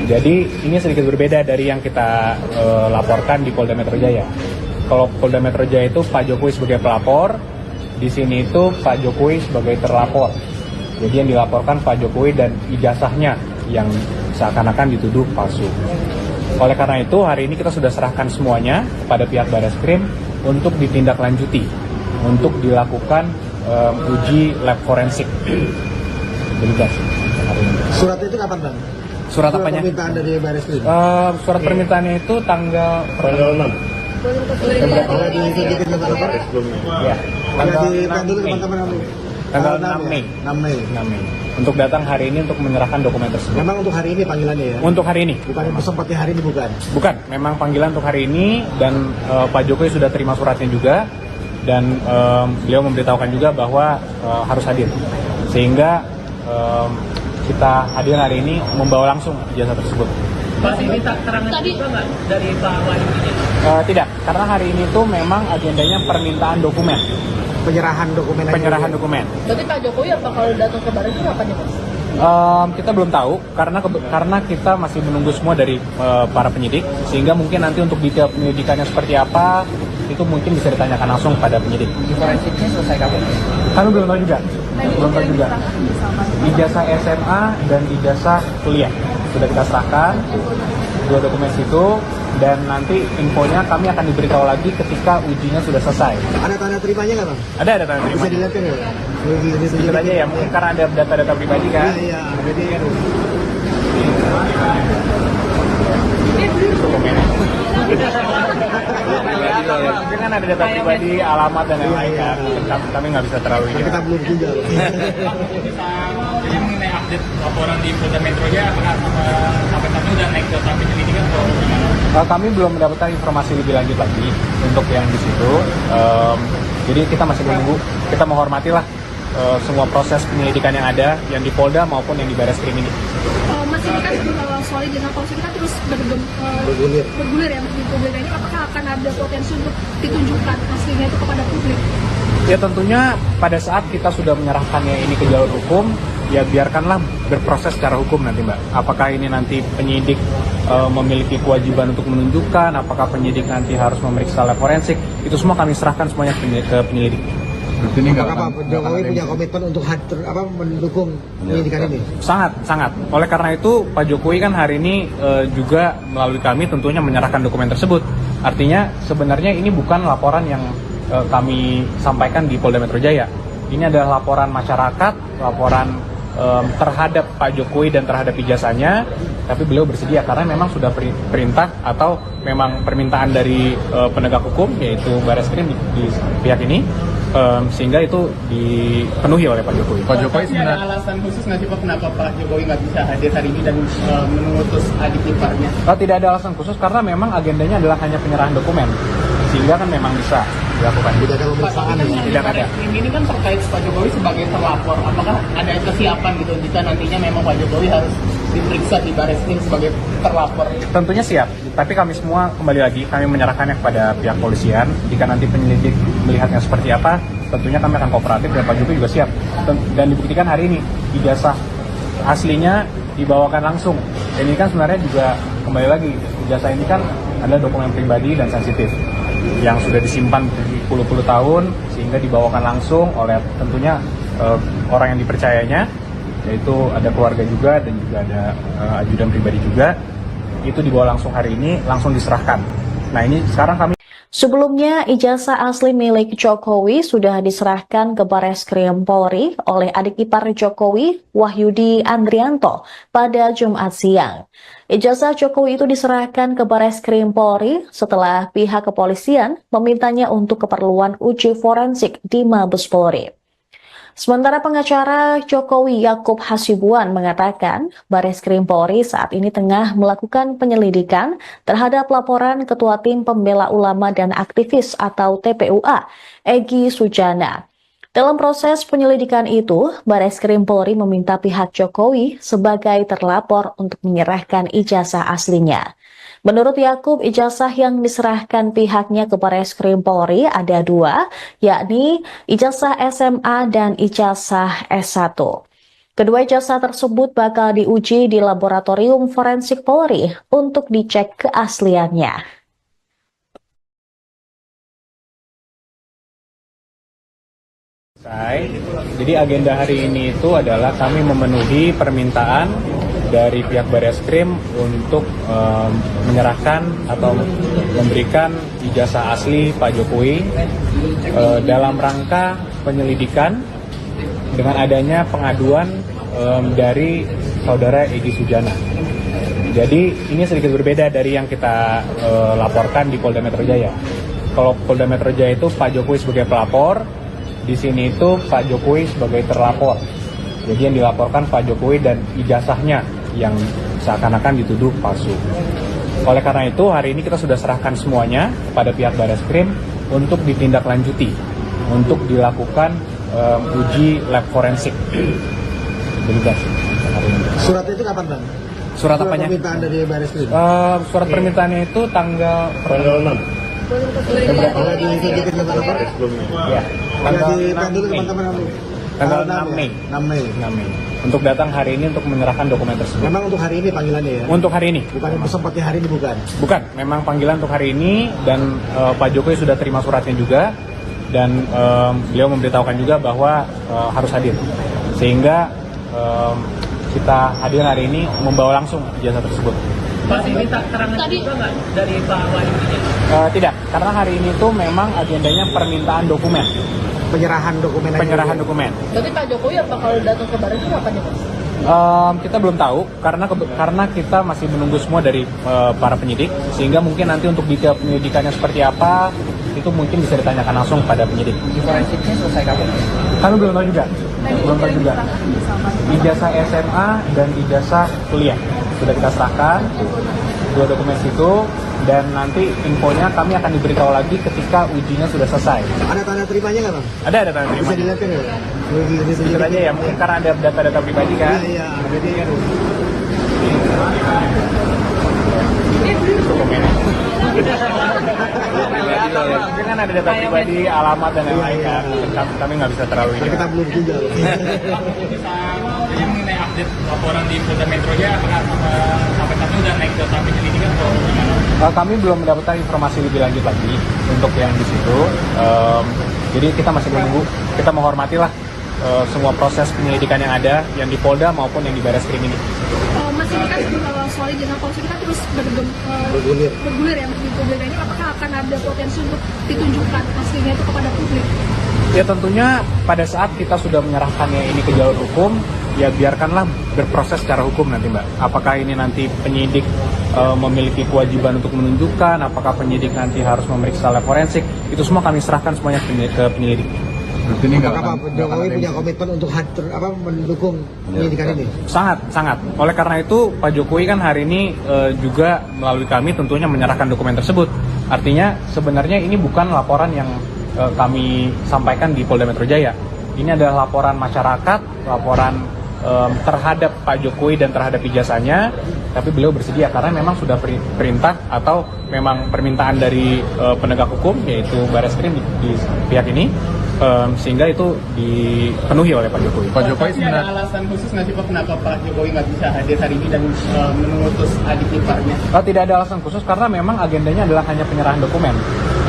Jadi ini sedikit berbeda dari yang kita laporkan di Polda Metro Jaya. Kalau Polda Metro Jaya itu Pak Jokowi sebagai pelapor, di sini itu Pak Jokowi sebagai terlapor. Jadi yang dilaporkan Pak Jokowi dan ijazahnya yang seakan-akan dituduh palsu. Oleh karena itu hari ini kita sudah serahkan semuanya kepada pihak Barreskrim untuk ditindaklanjuti, untuk dilakukan uji lab forensik. Surat itu kapan Bang? Surat apanya? Permintaan dari Barreskrim. Surat permintaannya itu tanggal 6. Ada di sedikit teman-teman. Ya, Ada tanggal di 6 dulu Mei. teman-teman. Tanggal 6 ya? Mei. 6 Mei. 6 Mei. Untuk datang hari ini untuk menyerahkan dokumen tersebut. Memang untuk hari ini panggilannya ya? Untuk hari ini. Bukan seperti hari ini bukan? Bukan, memang panggilan untuk hari ini dan Pak Jokowi sudah terima suratnya juga dan beliau memberitahukan juga bahwa harus hadir. Sehingga kita hadir hari ini membawa langsung ijazah tersebut. Mas, ini terangan juga nggak dari Pak Wahyudi? Tidak, karena hari ini tuh memang agendanya permintaan dokumen. Penyerahan dokumen. Penyerahan dokumen. Berarti Pak Jokowi apa kalau datang ke Baris itu apa nih, Mas? Kita belum tahu karena kita masih menunggu semua dari para penyidik, sehingga mungkin nanti untuk detail penyelidikannya seperti apa itu mungkin bisa ditanyakan langsung pada penyidik. Forensiknya selesai kapan? Kami belum tahu juga. Belum tahu juga. Ijazah SMA dan ijazah kuliah sudah kita serahkan, 2 dokumen itu, dan nanti infonya kami akan diberitahu lagi ketika ujinya sudah selesai. Ada tanda terimanya nggak Bang? Ada tanda terima. Bisa dilihat kan ya? Sedikit aja ya, mungkin karena ada data-data pribadi kan. Iya, jadi Dokumennya. Mungkin kan ada data pribadi, alamat dan lain-lain kan. Kami nggak bisa terlalu ini. kita belum juga. Jadi mengenai update laporan di Polda Metro Jaya, apakah sampai saat ini udah naik ke tahap penyelidikan atau gimana? Kami belum mendapatkan informasi lebih lanjut lagi untuk yang di situ. Jadi kita masih menunggu. Kita menghormatilah semua proses penyelidikan yang ada, yang di Polda maupun yang di Barreskrim ini. Mas, ini kan soal ijazah palsu kita terus bergulir ya di publik ini, apakah akan ada potensi untuk ditunjukkan aslinya itu kepada publik? Ya tentunya pada saat kita sudah menyerahkannya ini ke jalur hukum, ya biarkanlah berproses secara hukum nanti Mbak. Apakah ini nanti penyidik memiliki kewajiban untuk menunjukkan, apakah penyidik nanti harus memeriksa lab forensik, itu semua kami serahkan semuanya ke penyelidik. Apakah Pak Jokowi punya komitmen untuk mendukung penyidikan ini? Sangat. Oleh karena itu Pak Jokowi kan hari ini juga melalui kami tentunya menyerahkan dokumen tersebut. Artinya sebenarnya ini bukan laporan yang kami sampaikan di Polda Metro Jaya. Ini adalah laporan masyarakat, laporan terhadap Pak Jokowi dan terhadap ijazahnya. Tapi beliau bersedia karena memang sudah perintah atau memang permintaan dari penegak hukum yaitu Barreskrim di pihak ini. Sehingga itu dipenuhi oleh Pak Jokowi. Pak Jokowi sebenarnya ada alasan khusus nggak sih Pak kenapa Pak Jokowi nggak bisa hadir hari ini dan mengutus adik iparnya? Tidak ada alasan khusus karena memang agendanya adalah hanya penyerahan dokumen, sehingga kan memang bisa dilakukan. Tidak ada pemeriksaan. Tidak ada. Ini kan terkait Pak Jokowi sebagai terlapor. Apakah ada kesiapan gitu jika nantinya memang Pak Jokowi harus diperiksa di Barreskrim sebagai terlapor? Tentunya siap, tapi kami semua kembali lagi kami menyerahkannya kepada pihak polisian. Jika nanti penyelidik melihatnya seperti apa, tentunya kami akan kooperatif dan Pak Jokowi juga siap. Dan dibuktikan hari ini ijazah aslinya dibawakan langsung. Dan ini kan sebenarnya juga kembali lagi ijazah ini kan adalah dokumen pribadi dan sensitif yang sudah disimpan berpuluh-puluh tahun sehingga dibawakan langsung oleh tentunya orang yang dipercayanya, yaitu ada keluarga juga dan juga ada ajudan pribadi juga. Itu dibawa langsung hari ini, langsung diserahkan. Nah ini sekarang kami. Sebelumnya, ijazah asli milik Jokowi sudah diserahkan ke Barreskrim Polri oleh adik ipar Jokowi, Wahyudi Andrianto, pada Jumat siang. Ijazah Jokowi itu diserahkan ke Barreskrim Polri setelah pihak kepolisian memintanya untuk keperluan uji forensik di Mabes Polri. Sementara pengacara Jokowi Yakub Hasibuan mengatakan Barreskrim Polri saat ini tengah melakukan penyelidikan terhadap laporan Ketua Tim Pembela Ulama dan Aktivis atau TPUA, Egy Sujana. Dalam proses penyelidikan itu, Barreskrim Polri meminta pihak Jokowi sebagai terlapor untuk menyerahkan ijazah aslinya. Menurut Yakub, ijazah yang diserahkan pihaknya ke Barreskrim Polri ada 2, yakni ijazah SMA dan ijazah S1. Kedua ijazah tersebut bakal diuji di Laboratorium Forensik Polri untuk dicek keasliannya. Jadi agenda hari ini itu adalah kami memenuhi permintaan dari pihak Barreskrim untuk menyerahkan atau memberikan ijazah asli Pak Jokowi dalam rangka penyelidikan dengan adanya pengaduan dari saudara Egy Sujana. Jadi ini sedikit berbeda dari yang kita laporkan di Polda Metro Jaya. Kalau Polda Metro Jaya itu Pak Jokowi sebagai pelapor, di sini itu Pak Jokowi sebagai terlapor. Jadi yang dilaporkan Pak Jokowi dan ijazahnya yang seakan-akan dituduh palsu. Oleh karena itu, hari ini kita sudah serahkan semuanya kepada pihak Bareskrim untuk ditindaklanjuti, untuk dilakukan uji lab forensik. Bebas. Surat itu kapan, Bang? Surat apanya? Permintaan dari Bareskrim. Surat permintaannya itu tanggal 6. Boleh ditunjukin ke teman-teman? Ya, Boleh tanggal dibantu 6 Mei. teman-teman kamu? Tanggal 6 Mei. 6 Mei. 6 Mei. Untuk datang hari ini untuk menyerahkan dokumen tersebut. Memang untuk hari ini panggilannya ya? Untuk hari ini. Bukan untuk sempatnya hari ini, bukan? Bukan, memang panggilan untuk hari ini dan Pak Jokowi sudah terima suratnya juga dan beliau memberitahukan juga bahwa harus hadir. Sehingga kita hadir hari ini membawa langsung ijazah tersebut. Masih minta keterangan juga nggak dari Pak Wahyudi? Tidak, karena hari ini tuh memang agendanya permintaan dokumen. Penyerahan dokumen aja. Penyerahan dokumen. Berarti Pak Jokowi apa kalau datang ke Baris itu kapan ya, Mas? Kita belum tahu karena kita masih menunggu semua dari para penyidik, sehingga mungkin nanti untuk detail penyelidikannya seperti apa itu mungkin bisa ditanyakan langsung pada penyidik. Forensiknya selesai kapan? Kami belum tahu juga. Belum tahu juga. Ijazah SMA dan ijazah kuliah sudah kita serahkan, dua dokumen itu, dan nanti infonya kami akan diberitahu lagi ketika ujinya sudah selesai. Ada tanda terimanya nggak, Bang? Ada tanda Bisa terima. dilihat kan ya? Jujur aja ya, mungkin karena ada data-data pribadi kan. Iya, jadi kan. Mungkin kan ada data pribadi, alamat dan lain-lain kan. Kami nggak bisa terlalu ini. Kita belum juga. Jadi mengenai update laporan di Polda Metro Jaya, apakah sampai saat ini udah naik ke tahap penyelidikan atau gimana? Kami belum mendapatkan informasi lebih lanjut lagi untuk yang di situ. Jadi kita masih menunggu. Kita menghormatilah semua proses penyelidikan yang ada, yang di Polda maupun yang di Bareskrim ini. Mas ini kan soal ijazah palsu kita terus bergulir ya di publik ini, apakah akan ada potensi untuk ditunjukkan aslinya itu kepada publik? Ya tentunya pada saat kita sudah menyerahkannya ini ke jalur hukum, ya biarkanlah berproses secara hukum nanti Mbak. Apakah ini nanti penyidik memiliki kewajiban untuk menunjukkan, apakah penyidik nanti harus memeriksa lab forensik, itu semua kami serahkan semuanya ke penyelidik. Apakah Pak Jokowi punya komitmen untuk mendukung penyidikan ini? Sangat. Oleh karena itu Pak Jokowi kan hari ini juga melalui kami tentunya menyerahkan dokumen tersebut. Artinya sebenarnya ini bukan laporan yang kami sampaikan di Polda Metro Jaya. Ini adalah laporan masyarakat, laporan terhadap Pak Jokowi dan terhadap ijazahnya, tapi beliau bersedia karena memang sudah perintah atau memang permintaan dari penegak hukum yaitu Bareskrim di pihak ini, sehingga itu dipenuhi oleh Pak Jokowi. Pak Jokowi sebenarnya ada alasan khusus nggak sih Pak kenapa Pak Jokowi nggak bisa hadir hari ini dan mengutus adik iparnya? Tidak ada alasan khusus karena memang agendanya adalah hanya penyerahan dokumen,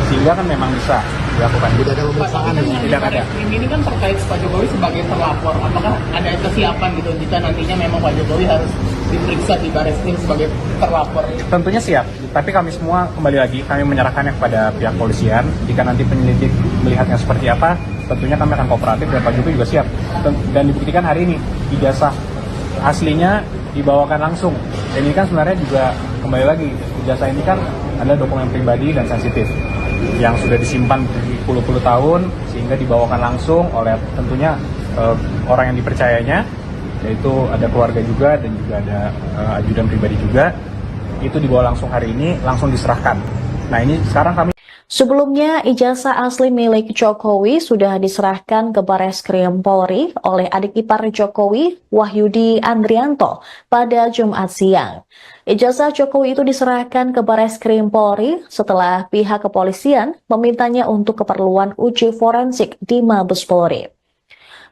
sehingga kan memang bisa dilakukan. Tidak ada pemeriksaan. Tidak ada. Ini kan terkait Pak Jokowi sebagai terlapor. Apakah ada kesiapan gitu jika nantinya memang Pak Jokowi harus diperiksa di Bareskrim sebagai terlapor? Tentunya siap, tapi kami semua kembali lagi kami menyerahkannya kepada pihak polisian. Jika nanti penyelidik melihatnya seperti apa, tentunya kami akan kooperatif dan Pak Jokowi juga siap. Dan dibuktikan hari ini ijazah aslinya dibawakan langsung. Dan ini kan sebenarnya juga kembali lagi ijazah ini kan adalah dokumen pribadi dan sensitif yang sudah disimpan puluh-puluh tahun sehingga dibawakan langsung oleh tentunya orang yang dipercayanya, yaitu ada keluarga juga dan juga ada ajudan pribadi juga. Itu dibawa langsung hari ini, langsung diserahkan. Nah ini sekarang kami. Sebelumnya, ijazah asli milik Jokowi sudah diserahkan ke Bareskrim Polri oleh adik ipar Jokowi, Wahyudi Andrianto, pada Jumat siang. Ijazah Jokowi itu diserahkan ke Bareskrim Polri setelah pihak kepolisian memintanya untuk keperluan uji forensik di Mabes Polri.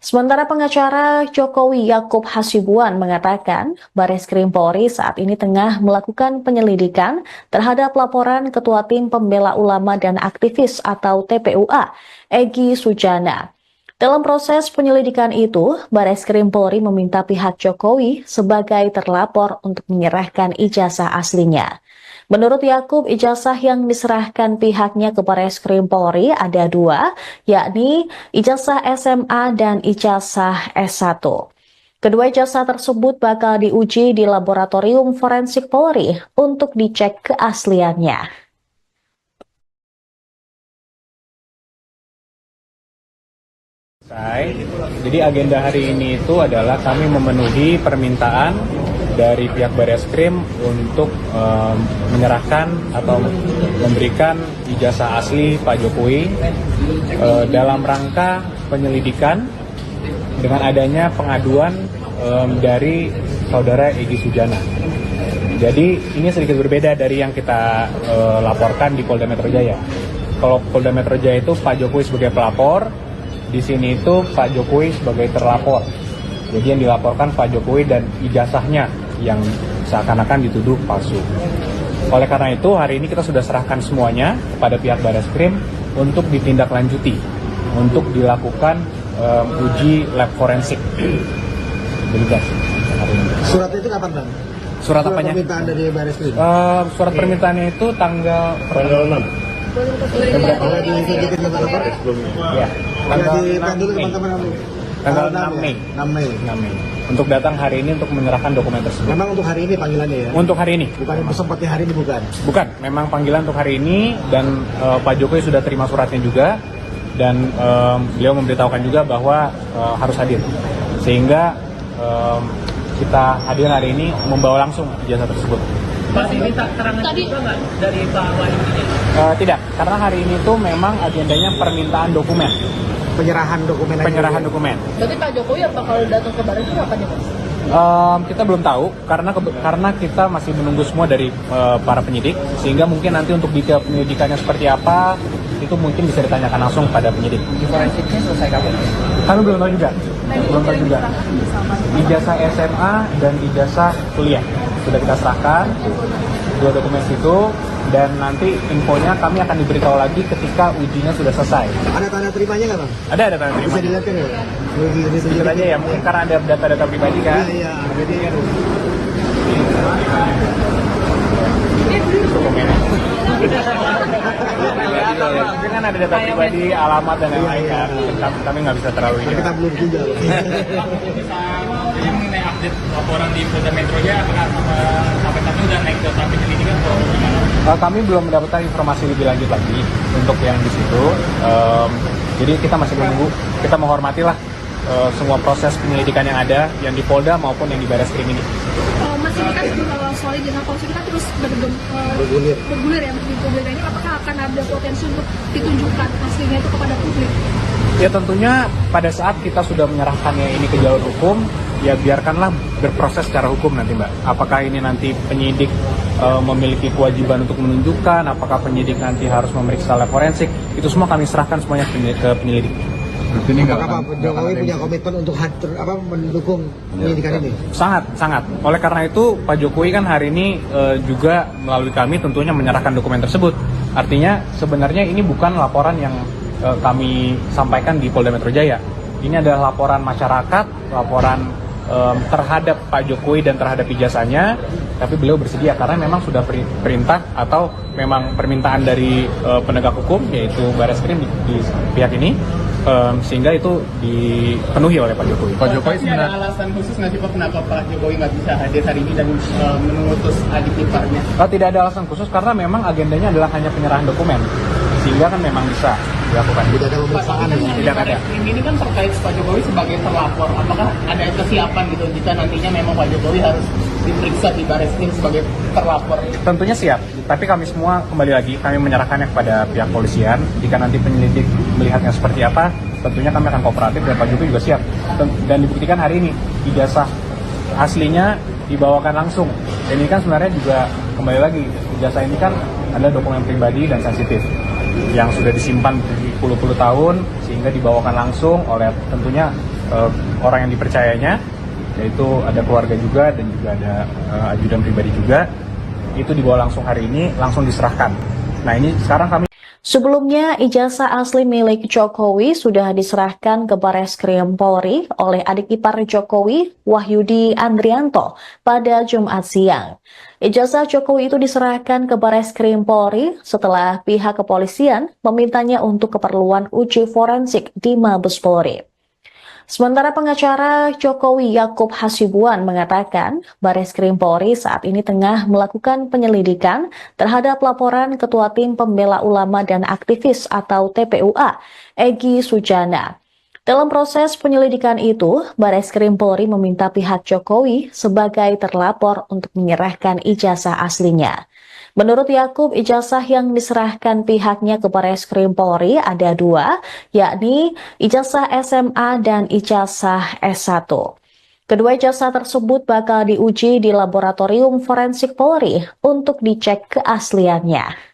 Sementara pengacara Jokowi Yakub Hasibuan mengatakan Bareskrim Polri saat ini tengah melakukan penyelidikan terhadap laporan Ketua Tim Pembela Ulama dan Aktivis atau TPUA, Egy Sujana. Dalam proses penyelidikan itu, Bareskrim Polri meminta pihak Jokowi sebagai terlapor untuk menyerahkan ijazah aslinya. Menurut Yakub, ijazah yang diserahkan pihaknya ke Bareskrim Polri ada dua, yakni ijazah SMA dan ijazah S1. Kedua ijazah tersebut bakal diuji di Laboratorium Forensik Polri untuk dicek keasliannya. Jadi agenda hari ini itu adalah kami memenuhi permintaan dari pihak Bareskrim untuk menyerahkan atau memberikan ijazah asli Pak Jokowi dalam rangka penyelidikan dengan adanya pengaduan dari saudara Egy Sujana. Jadi ini sedikit berbeda dari yang kita laporkan di Polda Metro Jaya. Kalau Polda Metro Jaya itu Pak Jokowi sebagai pelapor, di sini itu Pak Jokowi sebagai terlapor. Jadi yang dilaporkan Pak Jokowi dan ijazahnya yang seakan-akan dituduh palsu. Oleh karena itu hari ini kita sudah serahkan semuanya kepada pihak Bareskrim untuk ditindaklanjuti, untuk dilakukan uji lab forensik. Demikian. Surat itu kapan, Bang? Surat apanya? Permintaan dari Bareskrim. Surat permintaannya itu tanggal 6. Boleh ditunjukin ke Bapak? Ya, Boleh di pen dulu Mei. teman-teman. Tanggal 6 ya? Mei. 6 Mei. 6 Mei. Untuk datang hari ini untuk menyerahkan dokumen tersebut. Memang untuk hari ini panggilannya ya? Untuk hari ini. Bukan sempatnya hari ini bukan? Bukan, memang panggilan untuk hari ini dan Pak Jokowi sudah terima suratnya juga dan beliau memberitahukan juga bahwa harus hadir. Sehingga kita hadir hari ini membawa langsung ijazah tersebut. Mas, ini keterangan juga nggak dari Pak Wahyudi? Tidak, karena hari ini tuh memang agendanya permintaan dokumen. Penyerahan dokumen. Penyerahan dokumen. Berarti Pak Jokowi apa kalau datang ke Bareskrim apa nih, Mas? Kita belum tahu karena kita masih menunggu semua dari para penyidik, sehingga mungkin nanti untuk detail penyelidikannya seperti apa itu mungkin bisa ditanyakan langsung pada penyidik. Forensiknya selesai kapan? Kami belum tahu juga. Ijazah SMA dan ijazah kuliah sudah kita serahkan, 2 dokumen itu, dan nanti infonya kami akan diberitahu lagi ketika ujinya sudah selesai. Ada tanda terimanya nggak, Bang? Ada tanda terima. Bisa dilihat kan ya? Sedikit aja ya, mungkin karena ada data-data pribadi kan. Iya, jadi Dokumennya. Mungkin kan ada data pribadi, alamat dan lain-lain kan. Kami nggak bisa terlalu ini. kita belum juga. Jadi mengenai update laporan di Polda Metro Jaya, apakah sampai saat ini udah naik ke tahap penyelidikan atau gimana? Kami belum mendapatkan informasi lebih lanjut lagi untuk yang di situ. Jadi kita masih menunggu. Kita menghormatilah semua proses penyelidikan yang ada, yang di Polda maupun yang di Bareskrim ini. Mas, ini kan soal ijazah palsu kita terus bergulir ya di publik. Ini apakah akan ada potensi untuk ditunjukkan aslinya itu kepada publik? Ya tentunya pada saat kita sudah menyerahkannya ini ke jalur hukum, ya biarkanlah berproses secara hukum nanti, Mbak. Apakah ini nanti penyidik memiliki kewajiban untuk menunjukkan, apakah penyidik nanti harus memeriksa lab forensik, itu semua kami serahkan semuanya ke penyelidik. Apakah Pak Jokowi punya komitmen untuk mendukung penyidikan ini? Sangat. Oleh karena itu Pak Jokowi kan hari ini juga melalui kami tentunya menyerahkan dokumen tersebut. Artinya sebenarnya ini bukan laporan yang kami sampaikan di Polda Metro Jaya. Ini adalah laporan masyarakat, laporan terhadap Pak Jokowi dan terhadap ijazahnya, tapi beliau bersedia karena memang sudah perintah atau memang permintaan dari penegak hukum yaitu Bareskrim di pihak ini, sehingga itu dipenuhi oleh Pak Jokowi. Pak Jokowi sebenarnya ada alasan khusus nggak sih Pak kenapa Pak Jokowi nggak bisa hadir hari ini dan mengutus adik iparnya? Tidak ada alasan khusus karena memang agendanya adalah hanya penyerahan dokumen, sehingga kan memang bisa dilakukan. Tidak ada pemeriksaan. Tidak ada. Ini kan terkait Pak Jokowi sebagai terlapor. Apakah ada kesiapan gitu jika nantinya memang Pak Jokowi harus diperiksa di Bareskrim sebagai terlapor? Tentunya siap, tapi kami semua kembali lagi kami menyerahkannya kepada pihak polisian. Jika nanti penyelidik melihatnya seperti apa, tentunya kami akan kooperatif dan Pak Jokowi juga siap. Dan dibuktikan hari ini ijazah aslinya dibawakan langsung. Dan ini kan sebenarnya juga kembali lagi ijazah ini kan adalah dokumen pribadi dan sensitif yang sudah disimpan puluh-puluh tahun sehingga dibawakan langsung oleh tentunya orang yang dipercayanya, yaitu ada keluarga juga dan juga ada ajudan pribadi juga. Itu dibawa langsung hari ini, langsung diserahkan. Nah ini sekarang kami. Sebelumnya, ijazah asli milik Jokowi sudah diserahkan ke Bareskrim Polri oleh adik ipar Jokowi, Wahyudi Andrianto, pada Jumat siang. Ijazah Jokowi itu diserahkan ke Bareskrim Polri setelah pihak kepolisian memintanya untuk keperluan uji forensik di Mabes Polri. Sementara pengacara Jokowi Yakub Hasibuan mengatakan Bareskrim Polri saat ini tengah melakukan penyelidikan terhadap laporan Ketua Tim Pembela Ulama dan Aktivis atau TPUA, Egy Sujana. Dalam proses penyelidikan itu, Bareskrim Polri meminta pihak Jokowi sebagai terlapor untuk menyerahkan ijazah aslinya. Menurut Yakub, ijazah yang diserahkan pihaknya ke Bareskrim Polri ada dua, yakni ijazah SMA dan ijazah S1. Kedua ijazah tersebut bakal diuji di Laboratorium Forensik Polri untuk dicek keasliannya.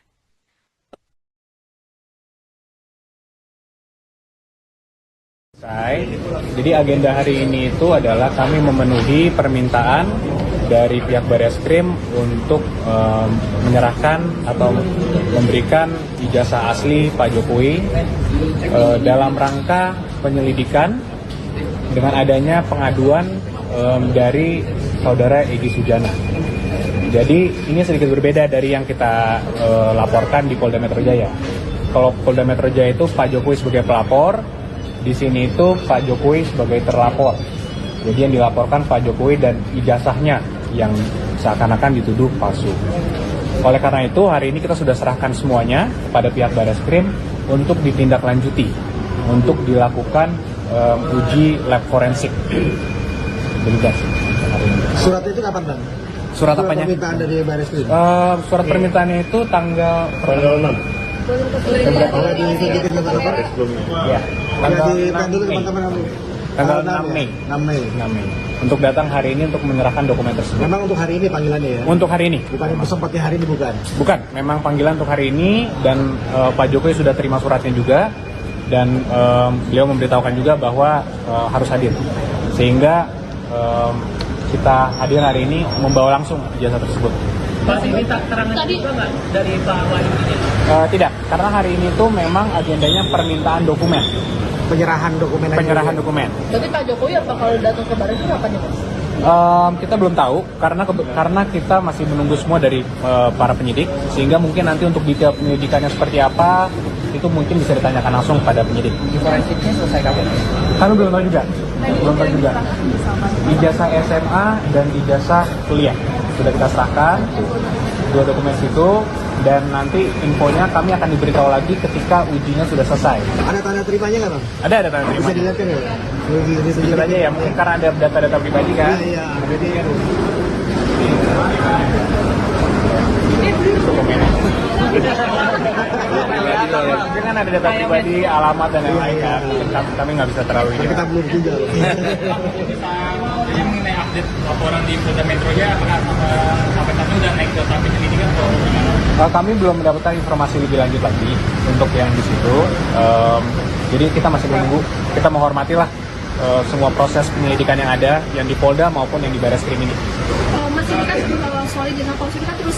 Jadi agenda hari ini itu adalah kami memenuhi permintaan dari pihak Bareskrim untuk menyerahkan atau memberikan ijazah asli Pak Jokowi dalam rangka penyelidikan dengan adanya pengaduan dari saudara Egy Sujana. Jadi ini sedikit berbeda dari yang kita laporkan di Polda Metro Jaya. Kalau Polda Metro Jaya itu Pak Jokowi sebagai pelapor, di sini itu Pak Jokowi sebagai terlapor. Jadi yang dilaporkan Pak Jokowi dan ijazahnya yang seakan-akan dituduh palsu. Oleh karena itu hari ini kita sudah serahkan semuanya kepada pihak Bareskrim untuk ditindaklanjuti, untuk dilakukan uji lab forensik. Demikian. Surat itu kapan, Bang? Surat apanya? Permintaan dari Bareskrim. Surat permintaannya itu tanggal 6. Kalau ditunjukin ke teman-teman, Ya, kalau di dulu teman-teman tanggal 6 Mei. 6 Mei. 6 Mei. Untuk datang hari ini untuk menyerahkan dokumen tersebut. Memang untuk hari ini panggilannya ya? Untuk hari ini. Bukan yang sempatnya hari ini, bukan? Bukan, memang panggilan untuk hari ini dan Pak Jokowi sudah terima suratnya juga dan beliau memberitahukan juga bahwa harus hadir. Sehingga kita hadir hari ini membawa langsung ijazah tersebut. Masih minta keterangan juga nggak dari Pak Wahyu? Tidak, karena hari ini tuh memang agendanya permintaan dokumen. Penyerahan dokumen. Penyerahan dokumen. Berarti Pak Jokowi apa kalau datang ke Bareskrim apa nih, Mas? Kita belum tahu karena kita masih menunggu semua dari para penyidik, sehingga mungkin nanti untuk detail penyelidikannya seperti apa itu mungkin bisa ditanyakan langsung pada penyidik. Forensiknya selesai kapan? Kami belum tahu juga. Ijazah SMA dan ijazah kuliah sudah kita serahkan, dua dokumen itu, dan nanti infonya kami akan diberitahu lagi ketika ujinya sudah selesai. Ada tanda terimanya nggak, Bang? Ada tanda Bisa terima. dilihat kan ya? Jujur aja ya, mungkin karena ada data-data pribadi kan. Iya, jadi Mungkin kan ada data pribadi, alamat dan lain-lain kan. Kami nggak bisa terlalu ini. kita belum juga. Jadi mengenai update laporan di Polda Metro Jaya, apakah sampai saat ini udah naik ke tahap penyelidikan atau gimana? Kami belum mendapatkan informasi lebih lanjut lagi untuk yang di situ. Jadi kita masih menunggu. Kita menghormatilah semua proses penyelidikan yang ada, yang di Polda maupun yang di Bareskrim ini. Mas ini kan soal ijazah palsu ini kan terus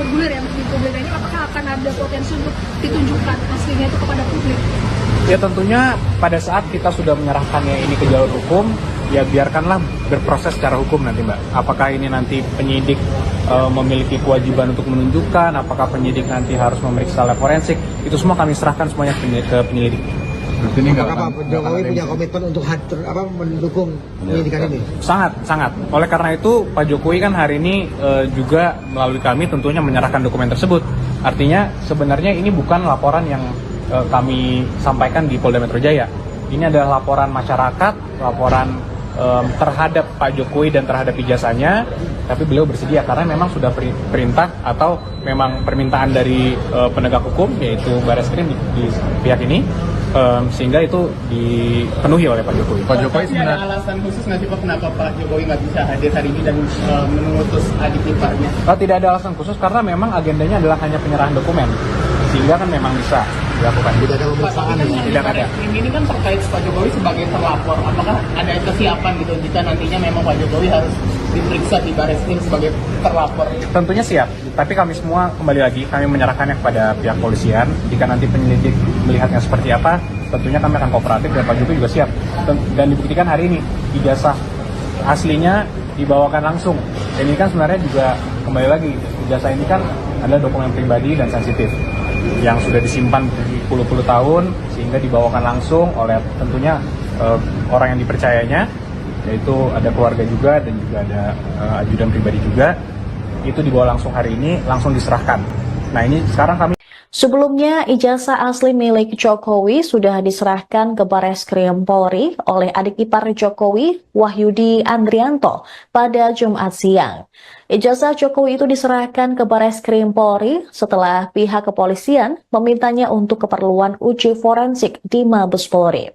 bergulir ya di publik ini, apakah akan ada potensi untuk ditunjukkan aslinya itu kepada publik? Ya tentunya pada saat kita sudah menyerahkannya ini ke jalur hukum, ya biarkanlah berproses secara hukum nanti Mbak. Apakah ini nanti penyidik memiliki kewajiban untuk menunjukkan, apakah penyidik nanti harus memeriksa lab forensik, itu semua kami serahkan semuanya ke penyelidik. Apakah Pak Jokowi punya komitmen untuk mendukung penyidikan ini? Sangat. Oleh karena itu Pak Jokowi kan hari ini juga melalui kami tentunya menyerahkan dokumen tersebut. Artinya sebenarnya ini bukan laporan yang kami sampaikan di Polda Metro Jaya. Ini adalah laporan masyarakat, laporan terhadap Pak Jokowi dan terhadap ijazahnya. Tapi beliau bersedia karena memang sudah perintah atau memang permintaan dari penegak hukum yaitu Bareskrim di pihak ini. Sehingga itu dipenuhi oleh Pak Jokowi. Pak Jokowi sebenarnya ada alasan khusus nggak sih Pak kenapa Pak Jokowi nggak bisa hadir hari ini dan mengutus adik iparnya? Tidak ada alasan khusus karena memang agendanya adalah hanya penyerahan dokumen, sehingga kan memang bisa dilakukan. Tidak ada pemeriksaan. Tidak ada. Ini kan terkait Pak Jokowi sebagai terlapor. Apakah ada kesiapan gitu jika nantinya memang Pak Jokowi harus diperiksa di Bareskrim sebagai terlapor? Tentunya siap, tapi kami semua kembali lagi kami menyerahkannya kepada pihak polisian. Jika nanti penyelidik melihatnya seperti apa, tentunya kami akan kooperatif dan Pak Jokowi juga siap. Dan dibuktikan hari ini ijazah aslinya dibawakan langsung. Dan ini kan sebenarnya juga kembali lagi ijazah ini kan adalah dokumen pribadi dan sensitif yang sudah disimpan puluh-puluh tahun sehingga dibawakan langsung oleh tentunya orang yang dipercayanya, yaitu ada keluarga juga dan juga ada ajudan pribadi juga. Itu dibawa langsung hari ini, langsung diserahkan. Nah ini sekarang kami Sebelumnya, ijazah asli milik Jokowi sudah diserahkan ke Bareskrim Polri oleh adik ipar Jokowi, Wahyudi Andrianto, pada Jumat siang. Ijazah Jokowi itu diserahkan ke Bareskrim Polri setelah pihak kepolisian memintanya untuk keperluan uji forensik di Mabes Polri.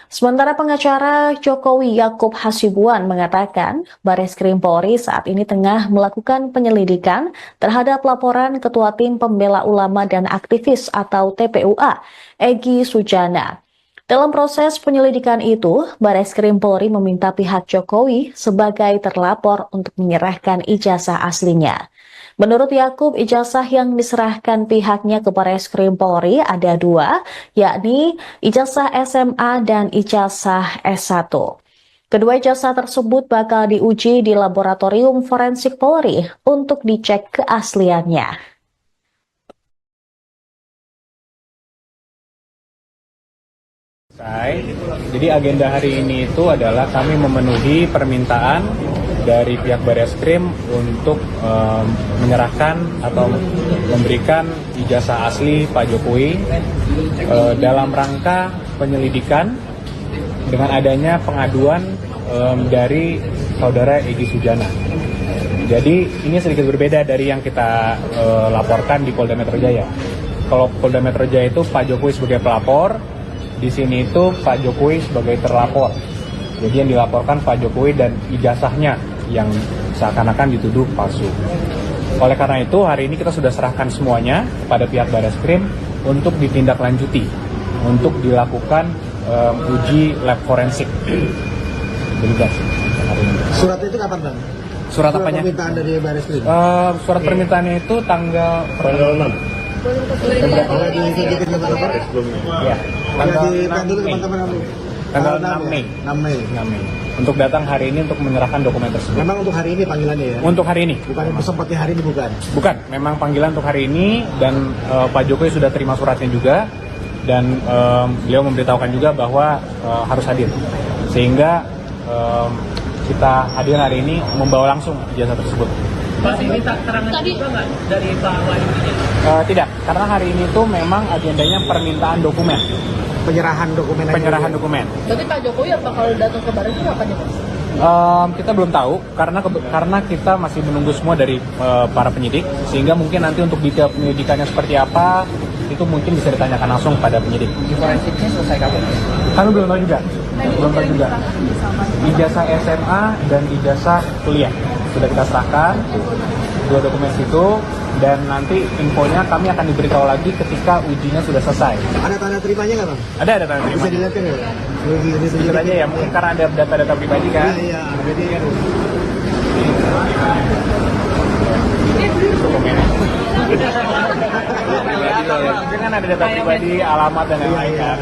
Sementara pengacara Jokowi Yakub Hasibuan mengatakan Bareskrim Polri saat ini tengah melakukan penyelidikan terhadap laporan Ketua Tim Pembela Ulama dan Aktivis atau TPUA, Egy Sujana. Dalam proses penyelidikan itu, Bareskrim Polri meminta pihak Jokowi sebagai terlapor untuk menyerahkan ijazah aslinya. Menurut Yakub, ijazah yang diserahkan pihaknya ke Bareskrim Polri ada dua, yakni ijazah SMA dan ijazah S1. Kedua ijazah tersebut bakal diuji di Laboratorium Forensik Polri untuk dicek keasliannya. Jadi agenda hari ini itu adalah kami memenuhi permintaan dari pihak Bareskrim untuk menyerahkan atau memberikan ijazah asli Pak Jokowi dalam rangka penyelidikan dengan adanya pengaduan dari saudara Egy Sujana. Jadi ini sedikit berbeda dari yang kita laporkan di Polda Metro Jaya. Kalau Polda Metro Jaya itu Pak Jokowi sebagai pelapor, di sini itu Pak Jokowi sebagai terlapor. Jadi yang dilaporkan Pak Jokowi dan ijazahnya yang seakan-akan dituduh palsu. Oleh karena itu hari ini kita sudah serahkan semuanya pada pihak Bareskrim untuk ditindaklanjuti, untuk dilakukan uji lab forensik. Bebas hari ini. Surat itu kapan, Bang? Surat apanya? Permintaan dari Bareskrim. Surat permintaannya itu tanggal 6. Boleh ditunjukin teman-teman? Ya, tanggal Dikan dulu 6 Mei. teman-teman kamu. Tanggal 6 Mei. 6 Mei. 6 Mei. Untuk datang hari ini untuk menyerahkan dokumen tersebut. Memang untuk hari ini panggilannya ya? Untuk hari ini. Bukan untuk seperti hari ini, bukan? Bukan, memang panggilan untuk hari ini dan Pak Jokowi sudah terima suratnya juga dan beliau memberitahukan juga bahwa harus hadir. Sehingga kita hadir hari ini membawa langsung ijazah tersebut. Mas, ini keterangan juga nggak dari Pak Wahyudi? Tidak, karena hari ini tuh memang agendanya permintaan dokumen. Penyerahan dokumen. Penyerahan dokumen. Berarti Pak Jokowi apa kalau datang ke Bareskrim apa nih, Mas? Kita belum tahu karena kita masih menunggu semua dari para penyidik, sehingga mungkin nanti untuk detail penyidikannya seperti apa itu mungkin bisa ditanyakan langsung pada penyidik. Forensiknya selesai kapan? Kami belum tahu juga. Belum tahu juga. Ijazah SMA dan ijazah kuliah sudah kita serahkan, dua dokumen itu, dan nanti infonya kami akan diberitahu lagi ketika ujinya sudah selesai. Ada tanda terimanya nggak, Bang? Ada tanda Bisa terima. dilihat kan ya? Jujur aja ya, mungkin karena ada data-data pribadi kan. Iya, jadi kan. Dokumennya. Mungkin kan ada data pribadi, alamat dan lain-lain kan.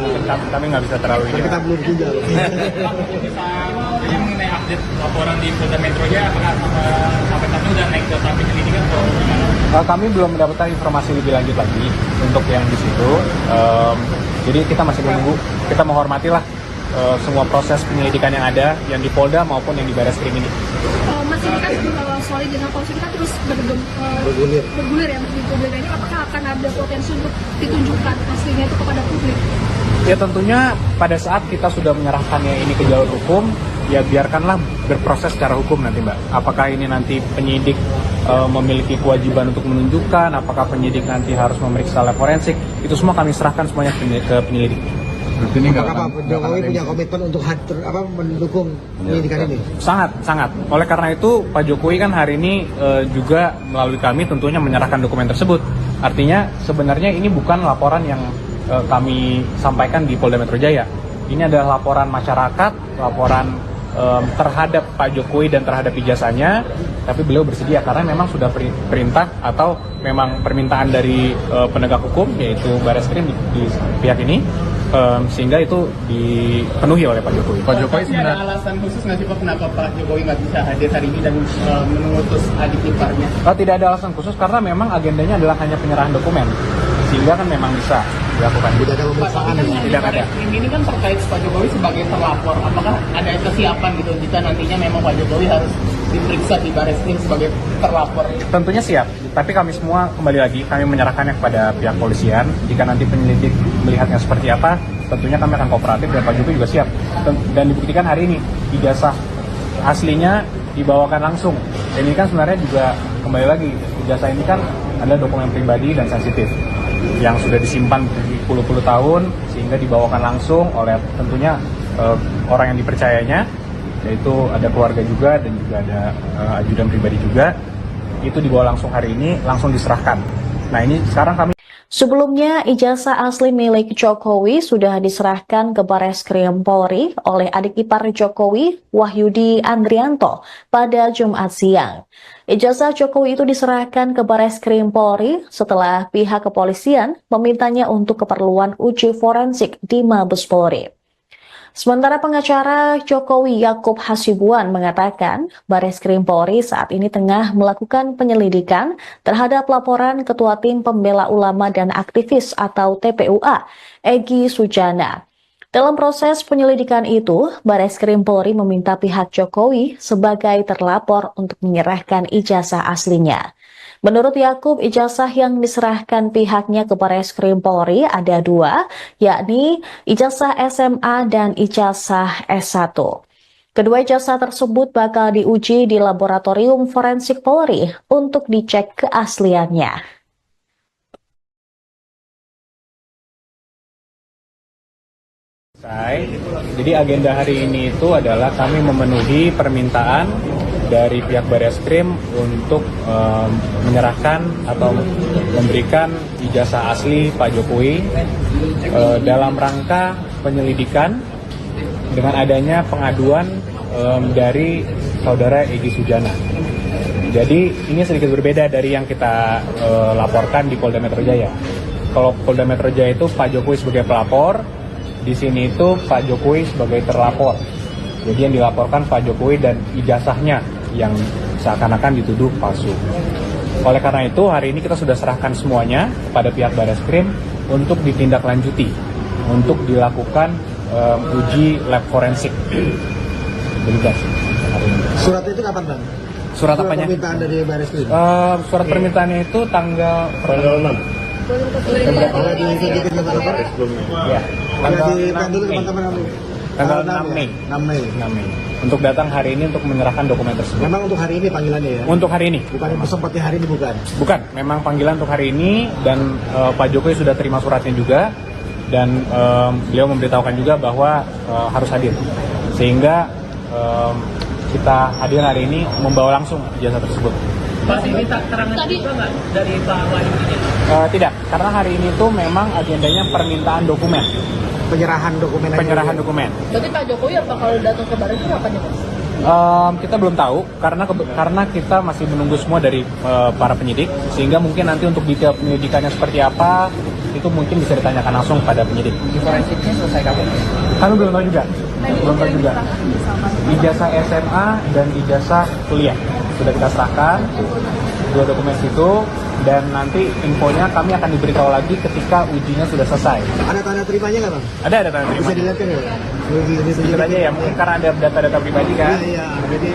Kami nggak bisa terlalu ini. Kita belum tinggal. Jadi mengenai update laporan di Polda Metro Jaya, apakah sampai saat ini udah naik ke tahap penyelidikan atau gimana? Kami belum mendapatkan informasi lebih lanjut lagi untuk yang di situ. Jadi kita masih menunggu. Kita menghormatilah semua proses penyelidikan yang ada, yang di Polda maupun yang di Bareskrim ini. Mas, ini kan soal ijazah polisi kita terus bergulir ya di publik ini, apakah akan ada potensi untuk ditunjukkan aslinya itu kepada publik? Ya tentunya pada saat kita sudah menyerahkannya ini ke jalur hukum, ya biarkanlah berproses secara hukum nanti, Mbak. Apakah ini nanti penyidik memiliki kewajiban untuk menunjukkan, apakah penyidik nanti harus memeriksa lab forensik, itu semua kami serahkan semuanya ke penyelidik. Apakah Pak Jokowi punya komitmen untuk mendukung penyidikan ini? Sangat. Oleh karena itu Pak Jokowi kan hari ini juga melalui kami tentunya menyerahkan dokumen tersebut. Artinya sebenarnya ini bukan laporan yang kami sampaikan di Polda Metro Jaya. Ini adalah laporan masyarakat, laporan terhadap Pak Jokowi dan terhadap ijazahnya. Tapi beliau bersedia karena memang sudah perintah atau memang permintaan dari penegak hukum yaitu Bareskrim di pihak ini. Sehingga itu dipenuhi oleh Pak Jokowi. Pak Jokowi sebenarnya ada alasan khusus nggak sih Pak kenapa Pak Jokowi nggak bisa hadir hari ini dan mengutus adik iparnya? Tidak ada alasan khusus karena memang agendanya adalah hanya penyerahan dokumen, sehingga kan memang bisa dilakukan. Tidak ada pemeriksaan. Tidak ada. Ini kan terkait Pak Jokowi sebagai terlapor. Apakah ada kesiapan gitu jika nantinya memang Pak Jokowi harus diperiksa di Bareskrim sebagai terlapor? Tentunya siap, tapi kami semua kembali lagi kami menyerahkannya kepada pihak polisian. Jika nanti penyelidik melihatnya seperti apa, tentunya kami akan kooperatif dan Pak Jokowi juga siap. Dan dibuktikan hari ini ijazah aslinya dibawakan langsung. Dan ini kan sebenarnya juga kembali lagi ijazah ini kan adalah dokumen pribadi dan sensitif yang sudah disimpan puluh-puluh tahun sehingga dibawakan langsung oleh tentunya orang yang dipercayanya, yaitu ada keluarga juga dan juga ada ajudan pribadi juga. Itu dibawa langsung hari ini, langsung diserahkan. Nah ini sekarang kami. Sebelumnya, ijazah asli milik Jokowi sudah diserahkan ke Bareskrim Polri oleh adik ipar Jokowi, Wahyudi Andrianto, pada Jumat siang. Ijazah Jokowi itu diserahkan ke Bareskrim Polri setelah pihak kepolisian memintanya untuk keperluan uji forensik di Mabes Polri. Sementara pengacara Jokowi Yakub Hasibuan mengatakan Bareskrim Polri saat ini tengah melakukan penyelidikan terhadap laporan Ketua Tim Pembela Ulama dan Aktivis atau TPUA, Egy Sujana. Dalam proses penyelidikan itu, Bareskrim Polri meminta pihak Jokowi sebagai terlapor untuk menyerahkan ijazah aslinya. Menurut Yakub, ijazah yang diserahkan pihaknya ke Bareskrim Polri ada dua, yakni ijazah SMA dan ijazah S1. Kedua ijazah tersebut bakal diuji di Laboratorium Forensik Polri untuk dicek keasliannya. Jadi agenda hari ini itu adalah kami memenuhi permintaan dari pihak Bareskrim untuk menyerahkan atau memberikan ijazah asli Pak Jokowi dalam rangka penyelidikan dengan adanya pengaduan dari saudara Egy Sujana. Jadi ini sedikit berbeda dari yang kita laporkan di Polda Metro Jaya. Kalau Polda Metro Jaya itu Pak Jokowi sebagai pelapor, di sini itu Pak Jokowi sebagai terlapor. Jadi yang dilaporkan Pak Jokowi dan ijazahnya yang seakan-akan dituduh palsu. Oleh karena itu hari ini kita sudah serahkan semuanya kepada pihak Bareskrim untuk ditindaklanjuti, untuk dilakukan uji lab forensik. Surat itu kapan, Bang? Surat apanya? Permintaan dari Bareskrim. Surat permintaannya itu tanggal 6. Ya, tanggal 6 Mei. Tanggal 6 Mei. 6 Mei. 6 Mei. Untuk datang hari ini untuk menyerahkan dokumen tersebut. Memang untuk hari ini panggilannya ya? Untuk hari ini. Bukan yang sempatnya hari ini bukan? Bukan, memang panggilan untuk hari ini dan Pak Jokowi sudah terima suratnya juga dan beliau memberitahukan juga bahwa harus hadir. Sehingga kita hadir hari ini membawa langsung ijazah tersebut. Mas, ini terangan juga nggak dari Pak Wahyudi? Tidak, karena hari ini tuh memang agendanya permintaan dokumen. Penyerahan dokumen. Penyerahan dokumen. Berarti Pak Jokowi apa kalau datang ke Bareskrim apa nih, Mas? Kita belum tahu karena kita masih menunggu semua dari para penyidik, sehingga mungkin nanti untuk detail penyelidikannya seperti apa itu mungkin bisa ditanyakan langsung pada penyidik. Di forensiknya selesai kapan? Kami belum tahu juga. Ijazah SMA dan ijazah kuliah sudah kita serahkan, dua dokumen itu, dan nanti infonya kami akan diberitahu lagi ketika ujinya sudah selesai. Ada tanda terimanya nggak, Bang? Ada tanda terima. Bisa dilihat kan ya? Sedikit aja ya, mungkin karena ada data-data pribadi kan. Iya, jadi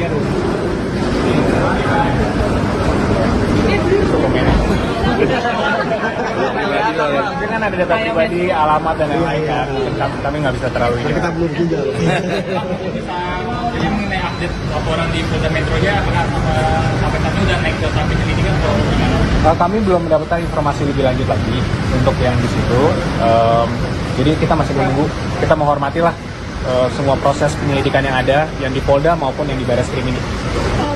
dokumennya. Mungkin kan ada data pribadi, alamat dan lain-lain kan. Kami nggak bisa terlalu ini. kita belum juga. Jadi mengenai update laporan di Polda Metro Jaya, apakah sampai saat ini udah naik ke tahap penyelidikan atau gimana? Kami belum mendapatkan informasi lebih lanjut lagi untuk yang di situ. Jadi kita masih menunggu. Kita menghormatilah semua proses penyelidikan yang ada, yang di Polda maupun yang di Bareskrim ini.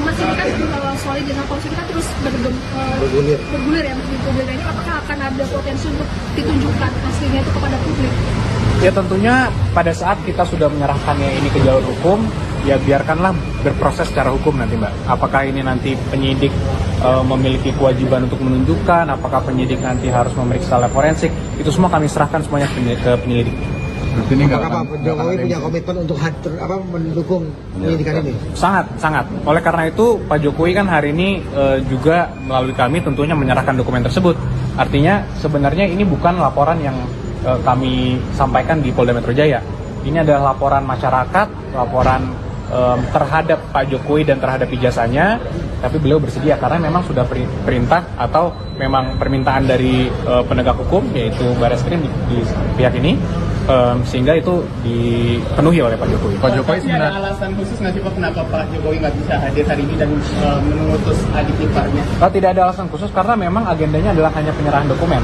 Mas, ini kan soal ijazah polisi kita terus bergulir ya di publik ini, apakah akan ada potensi untuk ditunjukkan aslinya itu kepada publik? Ya tentunya pada saat kita sudah menyerahkannya ini ke jalur hukum, ya biarkanlah berproses secara hukum nanti, Mbak. Apakah ini nanti penyidik memiliki kewajiban untuk menunjukkan, apakah penyidik nanti harus memeriksa lab forensik, itu semua kami serahkan semuanya ke penyelidik. Apakah Pak Jokowi punya komitmen untuk mendukung penyidikan ini? Sangat. Oleh karena itu Pak Jokowi kan hari ini juga melalui kami tentunya menyerahkan dokumen tersebut. Artinya sebenarnya ini bukan laporan yang kami sampaikan di Polda Metro Jaya. Ini adalah laporan masyarakat, laporan terhadap Pak Jokowi dan terhadap ijazahnya, tapi beliau bersedia karena memang sudah perintah atau memang permintaan dari penegak hukum yaitu Bareskrim di pihak ini, sehingga itu dipenuhi oleh Pak Jokowi. Pak Jokowi Pasti ada alasan khusus nggak sih Pak kenapa Pak Jokowi nggak bisa hadir hari ini dan mengutus adik iparnya? Tidak ada alasan khusus karena memang agendanya adalah hanya penyerahan dokumen,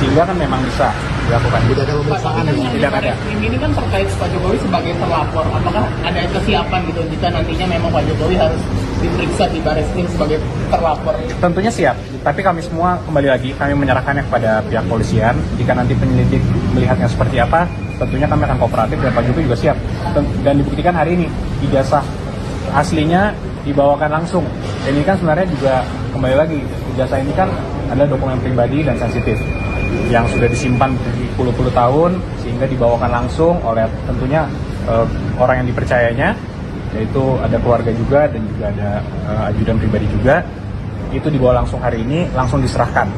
sehingga kan memang bisa dilakukan. Tidak ada pemeriksaan. Tidak ada. Ini kan terkait Pak Jokowi sebagai terlapor. Apakah ada kesiapan gitu jika nantinya memang Pak Jokowi harus diperiksa di Bareskrim sebagai terlapor? Tentunya siap, tapi kami semua kembali lagi kami menyerahkannya kepada pihak polisian. Jika nanti penyelidik melihatnya seperti apa, tentunya kami akan kooperatif dan Pak Jokowi juga siap. Dan dibuktikan hari ini ijazah aslinya dibawakan langsung. Dan ini kan sebenarnya juga kembali lagi ijazah ini kan adalah dokumen pribadi dan sensitif yang sudah disimpan berpuluh-puluh tahun sehingga dibawakan langsung oleh tentunya orang yang dipercayanya, yaitu ada keluarga juga dan juga ada ajudan pribadi juga. Itu dibawa langsung hari ini, langsung diserahkan.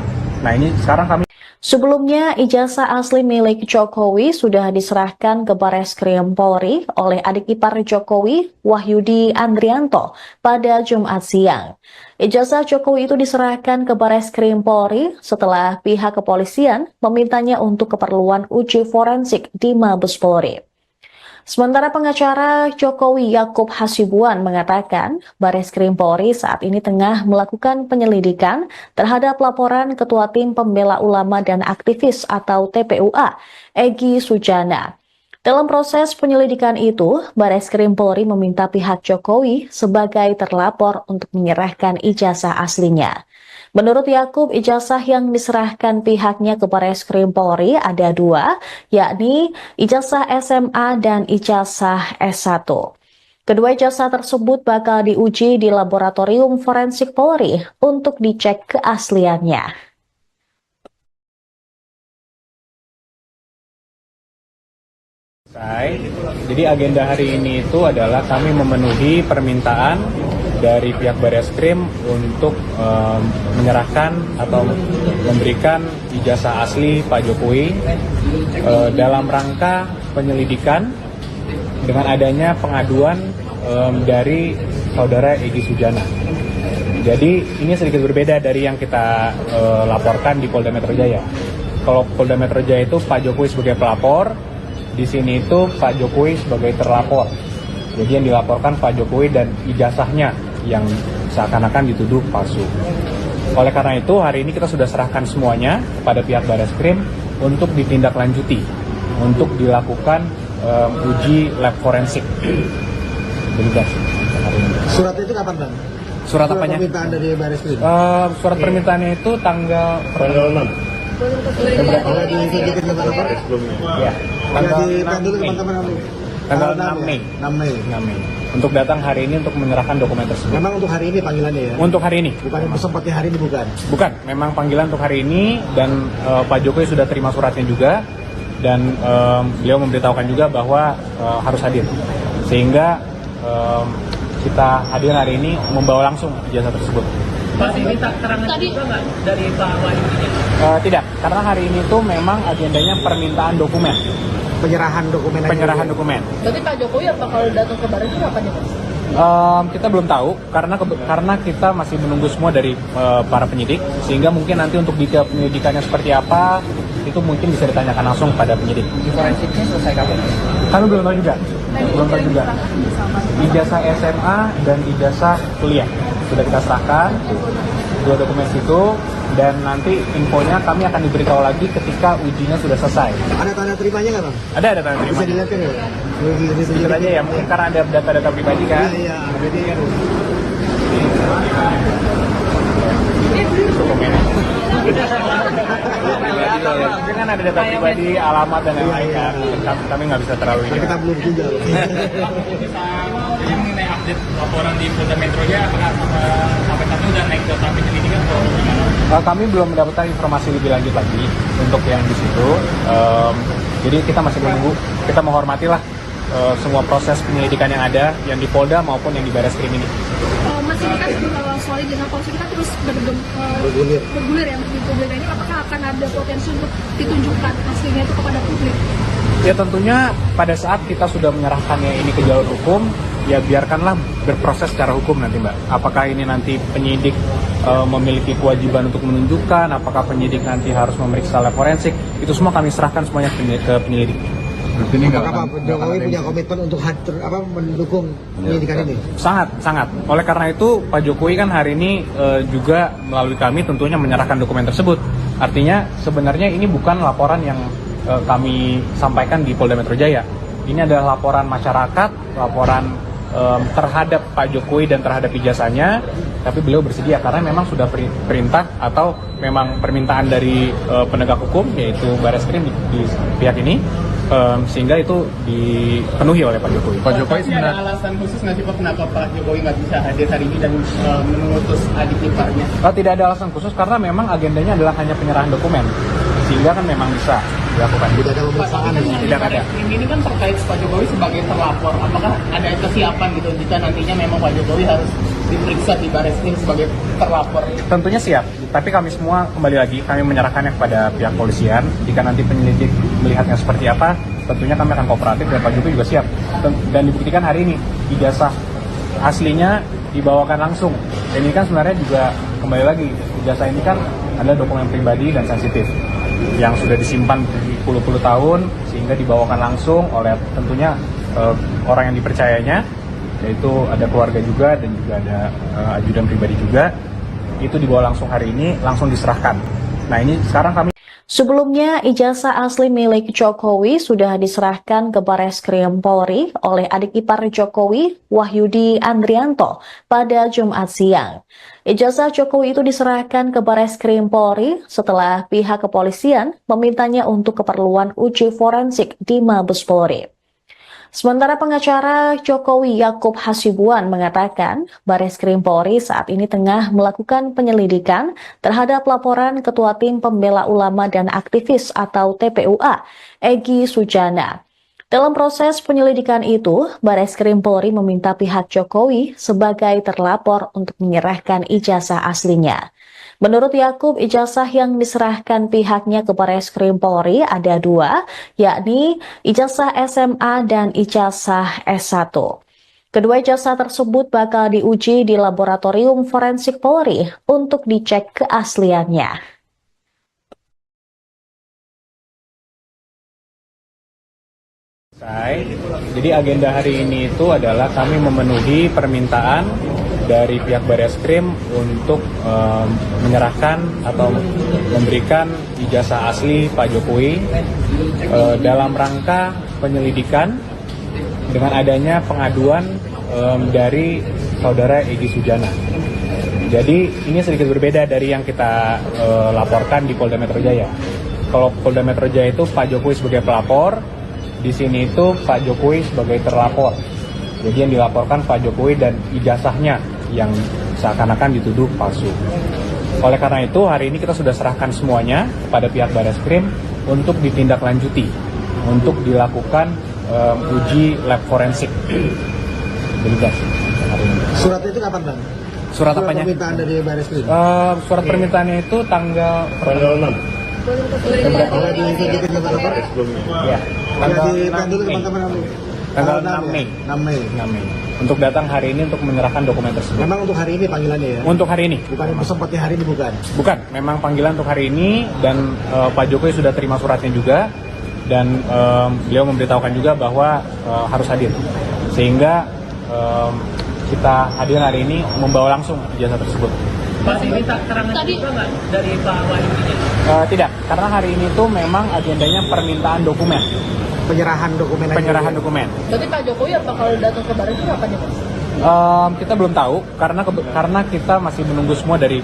Nah ini sekarang kami. Sebelumnya, ijazah asli milik Jokowi sudah diserahkan ke Bareskrim Polri oleh adik ipar Jokowi, Wahyudi Andrianto, pada Jumat siang. Ijazah Jokowi itu diserahkan ke Bareskrim Polri setelah pihak kepolisian memintanya untuk keperluan uji forensik di Mabes Polri. Sementara pengacara Jokowi Yakub Hasibuan mengatakan Bareskrim Polri saat ini tengah melakukan penyelidikan terhadap laporan Ketua Tim Pembela Ulama dan Aktivis atau TPUA, Egy Sujana. Dalam proses penyelidikan itu, Bareskrim Polri meminta pihak Jokowi sebagai terlapor untuk menyerahkan ijazah aslinya. Menurut Yakub, ijazah yang diserahkan pihaknya ke Bareskrim Polri ada dua, yakni ijazah SMA dan ijazah S1. Kedua ijazah tersebut bakal diuji di Laboratorium Forensik Polri untuk dicek keasliannya. Jadi agenda hari ini itu adalah kami memenuhi permintaan dari pihak Bareskrim untuk menyerahkan atau memberikan ijazah asli Pak Jokowi dalam rangka penyelidikan dengan adanya pengaduan dari saudara Egy Sujana. Jadi ini sedikit berbeda dari yang kita laporkan di Polda Metro Jaya. Kalau Polda Metro Jaya itu Pak Jokowi sebagai pelapor, di sini itu Pak Jokowi sebagai terlapor. Jadi yang dilaporkan Pak Jokowi dan ijazahnya yang seakan-akan dituduh palsu. Oleh karena itu hari ini kita sudah serahkan semuanya kepada pihak Bareskrim untuk ditindaklanjuti, untuk dilakukan uji lab forensik. Begitu. Surat itu kapan Bang? Surat apanya? Permintaan dari Bareskrim. Surat permintaannya itu tanggal 6. Kalau ditunjukin ke mana Pak? Ya, tanggal 6 Mei. 6 Mei. Untuk datang hari ini untuk menyerahkan dokumen tersebut. Memang untuk hari ini panggilannya ya? Untuk hari ini. Bukan sempatnya hari ini bukan? Bukan, memang panggilan untuk hari ini dan Pak Jokowi sudah terima suratnya juga dan beliau memberitahukan juga bahwa harus hadir. Sehingga kita hadir hari ini membawa langsung ijazah tersebut. Masih minta keterangan juga nggak dari Pak Wahyudi? Tidak, karena hari ini tuh memang agendanya permintaan dokumen. Penyerahan dokumen. Penyerahan dokumen. Berarti Pak Jokowi apa kalau datang ke Bareskrim apa nih Pak? Kita belum tahu karena kita masih menunggu semua dari para penyidik, sehingga mungkin nanti untuk detail penyelidikannya seperti apa itu mungkin bisa ditanyakan langsung pada penyidik. Forensiknya selesai kapan? Kami belum tahu juga. Ijazah SMA dan ijazah kuliah sudah kita serahkan, dua dokumen itu, dan nanti infonya kami akan diberitahu lagi ketika ujinya sudah selesai. Ada tanda terimanya nggak Bang? Ada tanda Bisa terima. dilihat kan ya? Jujur aja ya, mungkin karena ada data-data pribadi kan. Iya, jadi kan. Dokumennya. Mungkin kan ada data pribadi, alamat dan lain-lain kan. Kami nggak bisa terlalu ini. Kita belum tinggal. Ini mengenai update laporan di Polda Metro Jaya, apakah sampai saat ini udah naik ke tahap penyelidikan atau gimana? Kami belum mendapatkan informasi lebih lanjut lagi untuk yang di situ. Jadi kita masih menunggu. Kita menghormatilah semua proses penyelidikan yang ada, yang di Polda maupun yang di Bareskrim ini. Mas ini kan soal ijazah palsu kita terus bergulir ya di publik ini, apakah akan ada potensi untuk ditunjukkan aslinya itu kepada publik? Ya tentunya pada saat kita sudah menyerahkannya ini ke jalur hukum, ya biarkanlah berproses secara hukum nanti Mbak. Apakah ini nanti penyidik memiliki kewajiban untuk menunjukkan, apakah penyidik nanti harus memeriksa lab forensik, itu semua kami serahkan semuanya ke penyelidik. Apakah Pak Jokowi punya komitmen untuk mendukung penyidikan ini? Sangat. Oleh karena itu Pak Jokowi kan hari ini juga melalui kami tentunya menyerahkan dokumen tersebut. Artinya sebenarnya ini bukan laporan yang kami sampaikan di Polda Metro Jaya. Ini adalah laporan masyarakat, laporan terhadap Pak Jokowi dan terhadap ijazahnya, tapi beliau bersedia karena memang sudah perintah atau memang permintaan dari penegak hukum yaitu Bareskrim di pihak ini, sehingga itu dipenuhi oleh Pak Jokowi. Pak Jokowi sebenarnya ada alasan khusus nggak sih Pak kenapa Pak Jokowi nggak bisa hadir hari ini dan mengutus adik iparnya? Tidak ada alasan khusus karena memang agendanya adalah hanya penyerahan dokumen, sehingga kan memang bisa dilakukan. Tidak ada pemeriksaan. Tidak ada. Ini kan terkait Pak Jokowi sebagai terlapor. Apakah ada kesiapan gitu jika nantinya memang Pak Jokowi harus diperiksa di Bareskrim sebagai terlapor? Tentunya siap, tapi kami semua kembali lagi kami menyerahkannya kepada pihak polisian. Jika nanti penyelidik melihatnya seperti apa, tentunya kami akan kooperatif dan Pak Jokowi juga siap. Dan dibuktikan hari ini ijazah aslinya dibawakan langsung. Dan ini kan sebenarnya juga kembali lagi ijazah ini kan adalah dokumen pribadi dan sensitif yang sudah disimpan puluh-puluh tahun sehingga dibawakan langsung oleh tentunya orang yang dipercayanya, yaitu ada keluarga juga dan juga ada ajudan pribadi juga. Itu dibawa langsung hari ini, langsung diserahkan. Nah ini sekarang kami. Sebelumnya, ijazah asli milik Jokowi sudah diserahkan ke Bareskrim Polri oleh adik ipar Jokowi, Wahyudi Andrianto, pada Jumat siang. Ijazah Jokowi itu diserahkan ke Bareskrim Polri setelah pihak kepolisian memintanya untuk keperluan uji forensik di Mabes Polri. Sementara pengacara Jokowi Yakub Hasibuan mengatakan Bareskrim Polri saat ini tengah melakukan penyelidikan terhadap laporan Ketua Tim Pembela Ulama dan Aktivis atau TPUA, Egy Sujana. Dalam proses penyelidikan itu, Bareskrim Polri meminta pihak Jokowi sebagai terlapor untuk menyerahkan ijazah aslinya. Menurut Yakub, ijazah yang diserahkan pihaknya ke Bareskrim Polri ada dua, yakni ijazah SMA dan ijazah S1. Kedua ijazah tersebut bakal diuji di Laboratorium Forensik Polri untuk dicek keasliannya. Jadi agenda hari ini itu adalah kami memenuhi permintaan dari pihak Bareskrim untuk menyerahkan atau memberikan ijazah asli Pak Jokowi dalam rangka penyelidikan dengan adanya pengaduan dari saudara Egy Sujana. Jadi ini sedikit berbeda dari yang kita laporkan di Polda Metro Jaya. Kalau Polda Metro Jaya itu Pak Jokowi sebagai pelapor, di sini itu Pak Jokowi sebagai terlapor. Jadi yang dilaporkan Pak Jokowi dan ijazahnya yang seakan-akan dituduh palsu. Oleh karena itu hari ini kita sudah serahkan semuanya kepada pihak Bareskrim untuk ditindaklanjuti, untuk dilakukan uji lab forensik. Demikian hari ini. Surat itu kapan Bang? Surat apanya? Permintaan dari Bareskrim. Surat permintaannya itu tanggal 6. Ya, tanggal 6 Mei. Tanggal 6 Mei. 6 Mei. Untuk datang hari ini untuk menyerahkan dokumen tersebut. Memang untuk hari ini panggilannya ya? Untuk hari ini. Bukan untuk sempatnya hari ini bukan? Bukan, memang panggilan untuk hari ini dan Pak Jokowi sudah terima suratnya juga dan beliau memberitahukan juga bahwa harus hadir. Sehingga kita hadir hari ini membawa langsung ijazah tersebut. Masih minta keterangan juga nggak dari Pak Wahyudi? Tidak, karena hari ini tuh memang agendanya permintaan dokumen. Penyerahan dokumen. Penyerahan dokumen. Berarti Pak Jokowi apa kalau datang ke Bareskrim kapan ya Mas? Kita belum tahu karena kita masih menunggu semua dari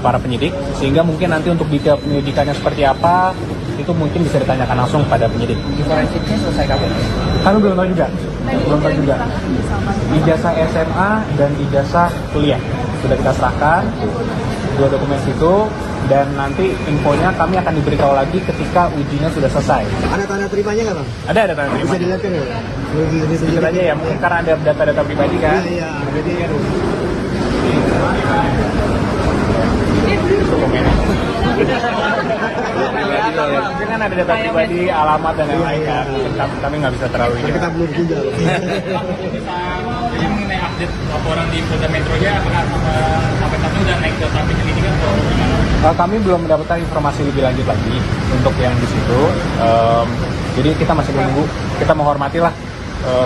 para penyidik, sehingga mungkin nanti untuk detail penyidikannya seperti apa itu mungkin bisa ditanyakan langsung pada penyidik. Forensiknya selesai kapan? Kami belum tahu juga. Ijazah SMA dan ijazah kuliah sudah kita serahkan, dua dokumen itu, dan nanti infonya kami akan diberitahu lagi ketika ujinya sudah selesai. Ada tanda terimanya nggak Bang? Ada tanda terima. Bisa dilihat kan ya? Sedikit aja ya, mungkin karena ada data-data pribadi kan. Iya. Jadi mungkin kan ada data pribadi, alamat dan lain-lain kan. Kami nggak bisa terlalu ini. kita belum punya. Ini mengenai update laporan di Polda Metro Jaya, apakah sampai saat ini udah naik ke tahap penyelidikan atau gimana? Kami belum mendapatkan informasi lebih lanjut lagi untuk yang di situ. Jadi kita masih menunggu. Kita menghormatilah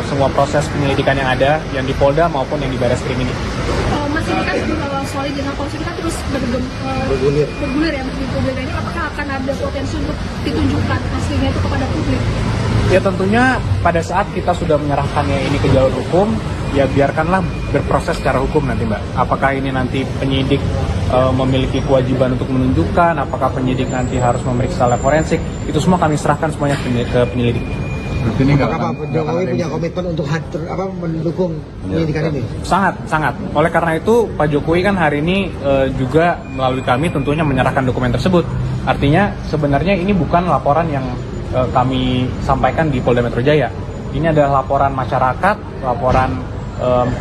semua proses penyelidikan yang ada, yang di Polda maupun yang di Bareskrim ini. Mas, ini kan solid dengan polisi kita terus bergulir ya di publik ini, apakah akan ada potensi untuk ditunjukkan aslinya itu kepada publik? Ya tentunya pada saat kita sudah menyerahkannya ini ke jalur hukum, ya biarkanlah berproses secara hukum nanti Mbak. Apakah ini nanti penyidik memiliki kewajiban untuk menunjukkan, apakah penyidik nanti harus memeriksa lab forensik, itu semua kami serahkan semuanya ke penyelidik. Apakah Pak Jokowi punya komitmen untuk mendukung penyidikan ini? Sangat. Oleh karena itu Pak Jokowi kan hari ini juga melalui kami tentunya menyerahkan dokumen tersebut. Artinya sebenarnya ini bukan laporan yang kami sampaikan di Polda Metro Jaya. Ini adalah laporan masyarakat, laporan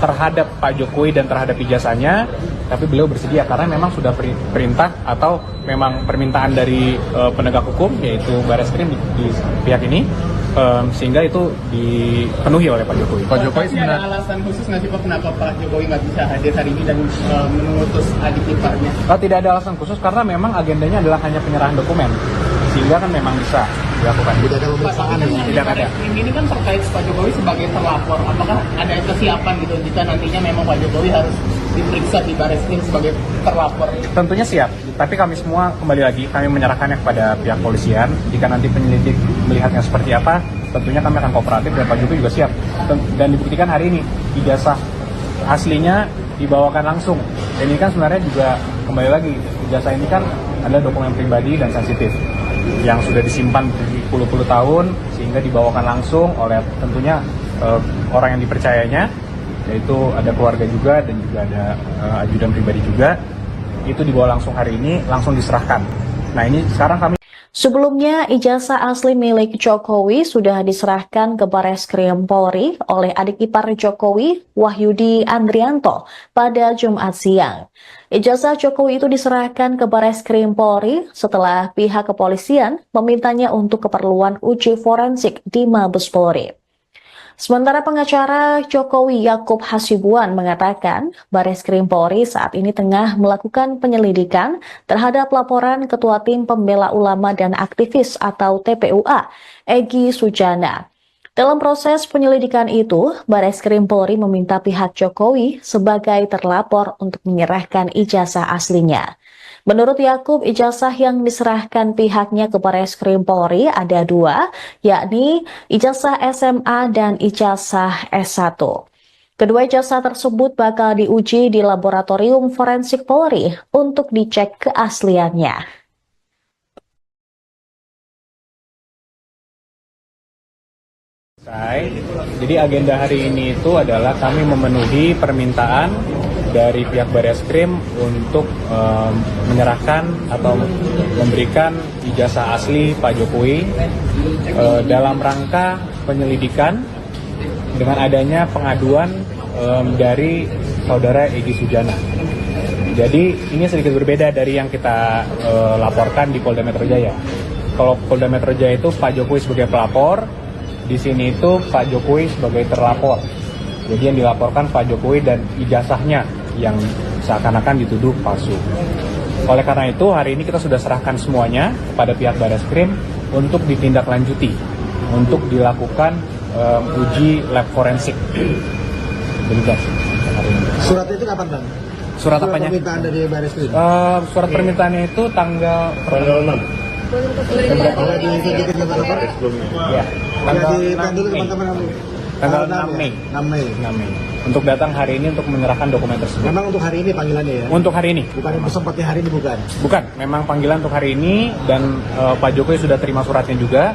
terhadap Pak Jokowi dan terhadap ijazahnya, tapi beliau bersedia karena memang sudah perintah atau memang permintaan dari penegak hukum yaitu Bareskrim di pihak ini, sehingga itu dipenuhi oleh Pak Jokowi. Pak Jokowi sebenarnya ada alasan khusus nggak sih Pak kenapa Pak Jokowi nggak bisa hadir hari ini dan mengutus adik iparnya? Tidak ada alasan khusus karena memang agendanya adalah hanya penyerahan dokumen, sehingga kan memang bisa dilakukan. Tidak ada pemeriksaan. Tidak ada. Ini kan terkait Pak Jokowi sebagai terlapor. Apakah ada kesiapan gitu jika nantinya memang Pak Jokowi harus diperiksa di Bareskrim sebagai terlapor? Tentunya siap, tapi kami semua kembali lagi kami menyerahkannya kepada pihak polisian. Jika nanti penyelidik melihatnya seperti apa, tentunya kami akan kooperatif dan Pak Jokowi juga siap. Dan dibuktikan hari ini ijazah aslinya dibawakan langsung. Dan ini kan sebenarnya juga kembali lagi ijazah ini kan adalah dokumen pribadi dan sensitif yang sudah disimpan puluh-puluh tahun sehingga dibawakan langsung oleh tentunya orang yang dipercayanya, yaitu ada keluarga juga dan juga ada ajudan pribadi juga. Itu dibawa langsung hari ini, langsung diserahkan. Nah ini sekarang kami. Sebelumnya, ijazah asli milik Jokowi sudah diserahkan ke Bareskrim Polri oleh adik ipar Jokowi, Wahyudi Andrianto, pada Jumat siang. Ijazah Jokowi itu diserahkan ke Bareskrim Polri setelah pihak kepolisian memintanya untuk keperluan uji forensik di Mabes Polri. Sementara pengacara Jokowi Yakub Hasibuan mengatakan Bareskrim Polri saat ini tengah melakukan penyelidikan terhadap laporan Ketua Tim Pembela Ulama dan Aktivis atau TPUA, Egy Sujana. Dalam proses penyelidikan itu, Bareskrim Polri meminta pihak Jokowi sebagai terlapor untuk menyerahkan ijazah aslinya. Menurut Yakub, ijazah yang diserahkan pihaknya ke Bareskrim Polri ada dua, yakni ijazah SMA dan ijazah S1. Kedua ijazah tersebut bakal diuji di Laboratorium Forensik Polri untuk dicek keasliannya. Jadi agenda hari ini itu adalah kami memenuhi permintaan dari pihak Bareskrim untuk menyerahkan atau memberikan ijazah asli Pak Jokowi dalam rangka penyelidikan dengan adanya pengaduan dari saudara Egy Sujana. Jadi ini sedikit berbeda dari yang kita laporkan di Polda Metro Jaya. Kalau Polda Metro Jaya itu Pak Jokowi sebagai pelapor, di sini itu Pak Jokowi sebagai terlapor. Jadi yang dilaporkan Pak Jokowi dan ijazahnya yang seakan-akan dituduh palsu. Oleh karena itu hari ini kita sudah serahkan semuanya kepada pihak Bareskrim untuk ditindaklanjuti, untuk dilakukan uji lab forensik. Surat itu kapan Bang? Surat apanya? Permintaan dari Bareskrim. Surat permintaannya itu tanggal 6. Kalau ditunjukin ke Bapak? Ya, Tanggal teman-teman tanggal 6 Mei. 6 Mei. Untuk datang hari ini untuk menyerahkan dokumen tersebut. Memang untuk hari ini panggilannya ya? Untuk hari ini. Bukan seperti hari ini bukan? Bukan, memang panggilan untuk hari ini dan Pak Jokowi sudah terima suratnya juga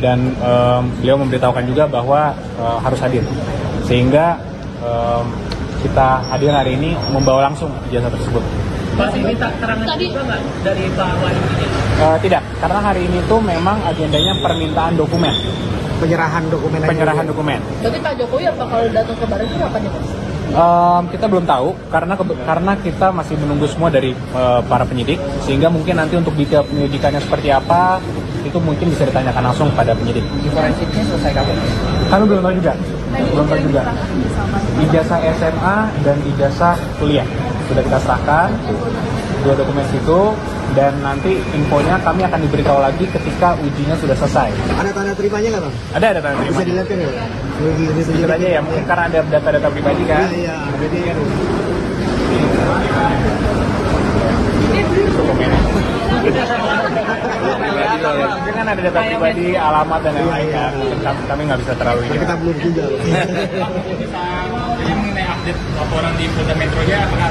dan beliau memberitahukan juga bahwa harus hadir. Sehingga kita hadir hari ini membawa langsung ijazah tersebut. Mas, ini terangan juga nggak dari Pak Wahyudi? Tidak, karena hari ini tuh memang agendanya permintaan dokumen. Penyerahan dokumen. Penyerahan dokumen. Jadi Pak Jokowi apa kalau datang ke Bareskrim apa nih Mas? Kita belum tahu karena kita masih menunggu semua dari para penyidik, sehingga mungkin nanti untuk detail penyelidikannya seperti apa itu mungkin bisa ditanyakan langsung pada penyidik. Di forensiknya selesai kapan? Kami belum tahu juga. Belum tahu juga. Ijazah SMA dan ijazah kuliah sudah kita serahkan, dua dokumen itu, dan nanti infonya kami akan diberitahu lagi ketika ujinya sudah selesai. Ada tanda terimanya nggak bang? Ada tanda terima. Bisa dilihat kan ya? Sedikit aja ya, mungkin karena ada data-data pribadi kan. Iya, jadi kan. Dokumennya. Mungkin kan ada data pribadi, alamat dan lain-lain kan. Kami nggak bisa terlalu ini. Kita belum juga. Jadi mengenai update laporan di Polda Metro Jaya, apakah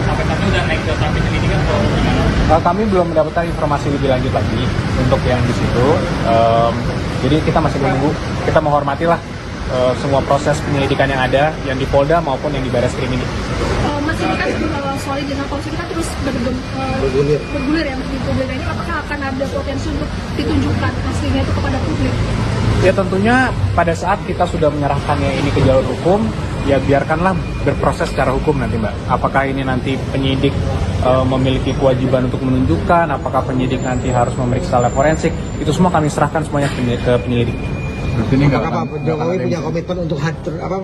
sampai saat ini udah naik ke tahap penyelidikan atau gimana? Kami belum mendapatkan informasi lebih lanjut lagi untuk yang di situ. Jadi kita masih menunggu. Kita menghormatilah semua proses penyelidikan yang ada, yang di Polda maupun yang di Barreskrim ini. Mas ini kan soal ijazah polisi kita terus bergulir ya di publik ini, apakah akan ada potensi untuk ditunjukkan aslinya itu kepada publik? Ya tentunya pada saat kita sudah menyerahkannya ini ke jalur hukum, ya biarkanlah berproses secara hukum nanti Mbak. Apakah ini nanti penyidik memiliki kewajiban untuk menunjukkan, apakah penyidik nanti harus memeriksa lab forensik, itu semua kami serahkan semuanya ke penyelidik. Apakah Pak Jokowi punya komitmen untuk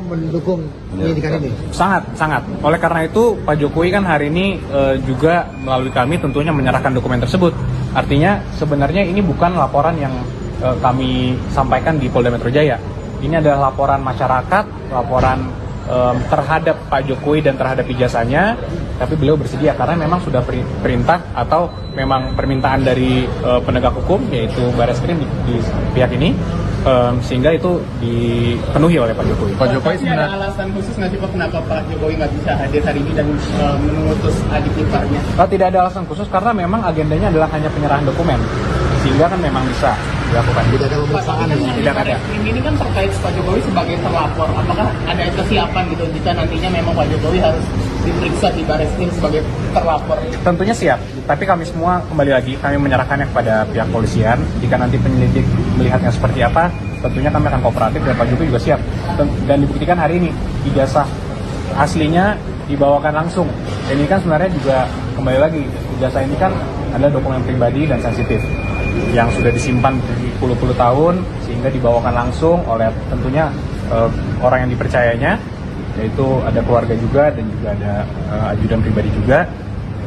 mendukung penyidikan ini? Sangat. Oleh karena itu Pak Jokowi kan hari ini juga melalui kami tentunya menyerahkan dokumen tersebut. Artinya sebenarnya ini bukan laporan yang kami sampaikan di Polda Metro Jaya. Ini adalah laporan masyarakat, laporan terhadap Pak Jokowi dan terhadap ijazahnya, tapi beliau bersedia karena memang sudah perintah atau memang permintaan dari penegak hukum yaitu Barreskrim di pihak ini, sehingga itu dipenuhi oleh Pak Jokowi. Pak Jokowi sebenarnya ada alasan khusus nggak sih Pak kenapa Pak Jokowi nggak bisa hadir hari ini dan mengutus adik iparnya? Tidak ada alasan khusus karena memang agendanya adalah hanya penyerahan dokumen, sehingga kan memang bisa dilakukan. Tidak ada pemeriksaan. Tidak ada. Ini kan terkait Pak Jokowi sebagai terlapor. Apakah ada kesiapan gitu jika nantinya memang Pak Jokowi harus diperiksa di Barreskrim sebagai terlapor? Tentunya siap, tapi kami semua kembali lagi kami menyerahkannya kepada pihak polisian. Jika nanti penyelidik melihatnya seperti apa, tentunya kami akan kooperatif dan Pak Jokowi juga siap. Dan dibuktikan hari ini ijazah aslinya dibawakan langsung. Dan ini kan sebenarnya juga kembali lagi ijazah ini kan adalah dokumen pribadi dan sensitif yang sudah disimpan puluh-puluh tahun sehingga dibawakan langsung oleh tentunya orang yang dipercayanya, yaitu ada keluarga juga dan juga ada ajudan pribadi juga.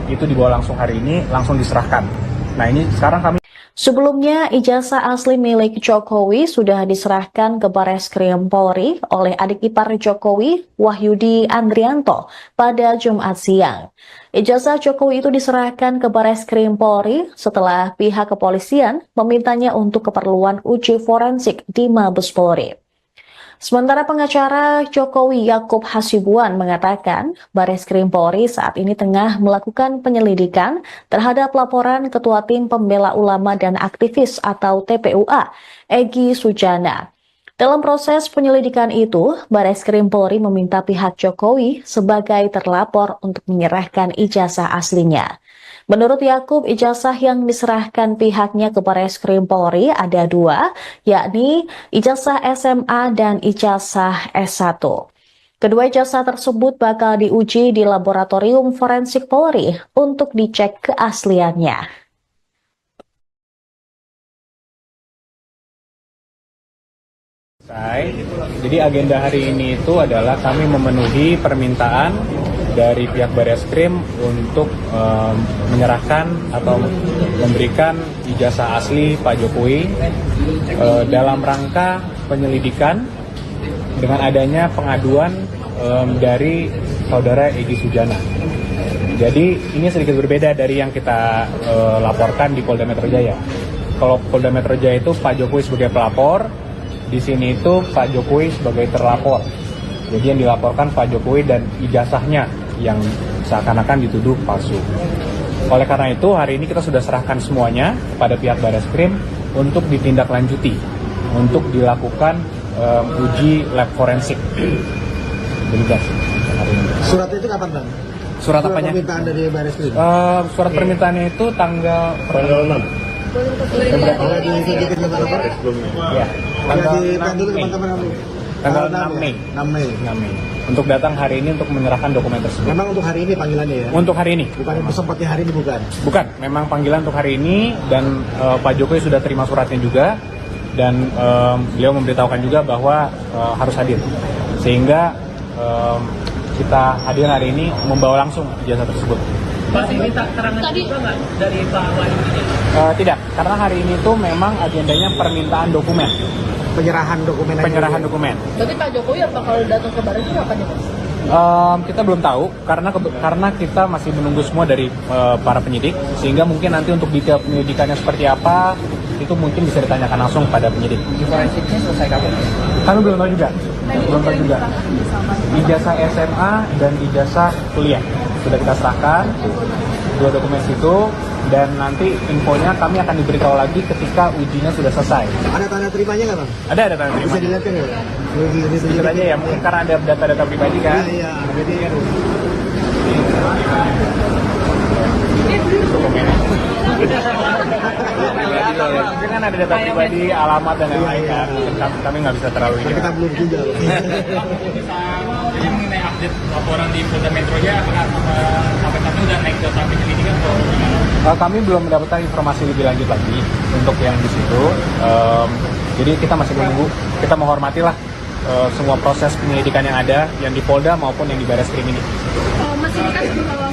Itu dibawa langsung hari ini, langsung diserahkan. Nah ini sekarang kami. Sebelumnya, ijazah asli milik Jokowi sudah diserahkan ke Barreskrim Polri oleh adik ipar Jokowi, Wahyudi Andrianto, pada Jumat siang. Ijazah Jokowi itu diserahkan ke Barreskrim Polri setelah pihak kepolisian memintanya untuk keperluan uji forensik di Mabes Polri. Sementara pengacara Jokowi Yakub Hasibuan mengatakan Barreskrim Polri saat ini tengah melakukan penyelidikan terhadap laporan Ketua Tim Pembela Ulama dan Aktivis atau TPUA, Egy Sujana. Dalam proses penyelidikan itu, Barreskrim Polri meminta pihak Jokowi sebagai terlapor untuk menyerahkan ijazah aslinya. Menurut Yakub, ijazah yang diserahkan pihaknya ke Barreskrim Polri ada dua, yakni ijazah SMA dan ijazah S1. Kedua ijazah tersebut bakal diuji di Laboratorium Forensik Polri untuk dicek keasliannya. Jadi agenda hari ini itu adalah kami memenuhi permintaan dari pihak Barreskrim untuk menyerahkan atau memberikan ijazah asli Pak Jokowi dalam rangka penyelidikan dengan adanya pengaduan dari saudara Egy Sujana. Jadi ini sedikit berbeda dari yang kita laporkan di Polda Metro Jaya. Kalau Polda Metro Jaya itu Pak Jokowi sebagai pelapor, di sini itu Pak Jokowi sebagai terlapor. Jadi yang dilaporkan Pak Jokowi dan ijazahnya yang seakan-akan dituduh palsu. Oleh karena itu hari ini kita sudah serahkan semuanya kepada pihak Barreskrim untuk ditindaklanjuti, untuk dilakukan uji lab forensik. Demikian hari ini. Surat itu kapan bang? Surat apanya? Permintaan dari Barreskrim. Surat permintaannya itu tanggal 6. Kalau ditunjukin ke mana? Ya, Tanggal teman-teman kamu. Tanggal 6 Mei. 6 Mei. 6 Mei. Untuk datang hari ini untuk menyerahkan dokumen tersebut. Memang untuk hari ini panggilannya ya? Untuk hari ini. Bukan untuk sempatnya hari ini bukan? Bukan, memang panggilan untuk hari ini dan Pak Jokowi sudah terima suratnya juga dan beliau memberitahukan juga bahwa harus hadir, sehingga kita hadir hari ini membawa langsung ijazah tersebut. Masih minta keterangan juga nggak dari Pak Wahyu ini? Tidak, karena hari ini tuh memang agendanya permintaan dokumen, Penyerahan dokumen. penyerahan dokumen. Berarti Pak Jokowi apa kalau datang ke Baris Krim apa nih Mas? Kita belum tahu karena kita masih menunggu semua dari para penyidik, sehingga mungkin nanti untuk detail penyelidikannya seperti apa itu mungkin bisa ditanyakan langsung pada penyidik. Forensiknya selesai kapan? Kami belum tahu juga. Ijazah SMA dan ijazah kuliah sudah kita serahkan, 2 dokumen itu, dan nanti infonya kami akan diberitahu lagi ketika ujinya sudah selesai. Ada tanda terimanya nggak Bang? Ada tanda terima. Bisa dilihat kan ya? Jujur aja ya, mungkin karena ada data-data pribadi kan. Iya. Jadi kan. Mungkin kan ada data pribadi, alamat dan lain-lain kan. Kami nggak bisa terlalu ini. Kita belum juga. Jadi mengenai update laporan di Polda Metro Jaya, apakah sampai saat ini udah naik ke tahap penyelidikan atau gimana? Kami belum mendapatkan informasi lebih lanjut lagi untuk yang di situ. Jadi kita masih menunggu. Kita menghormatilah semua proses penyelidikan yang ada, yang di Polda maupun yang di Baris Krim ini. Mas ini kan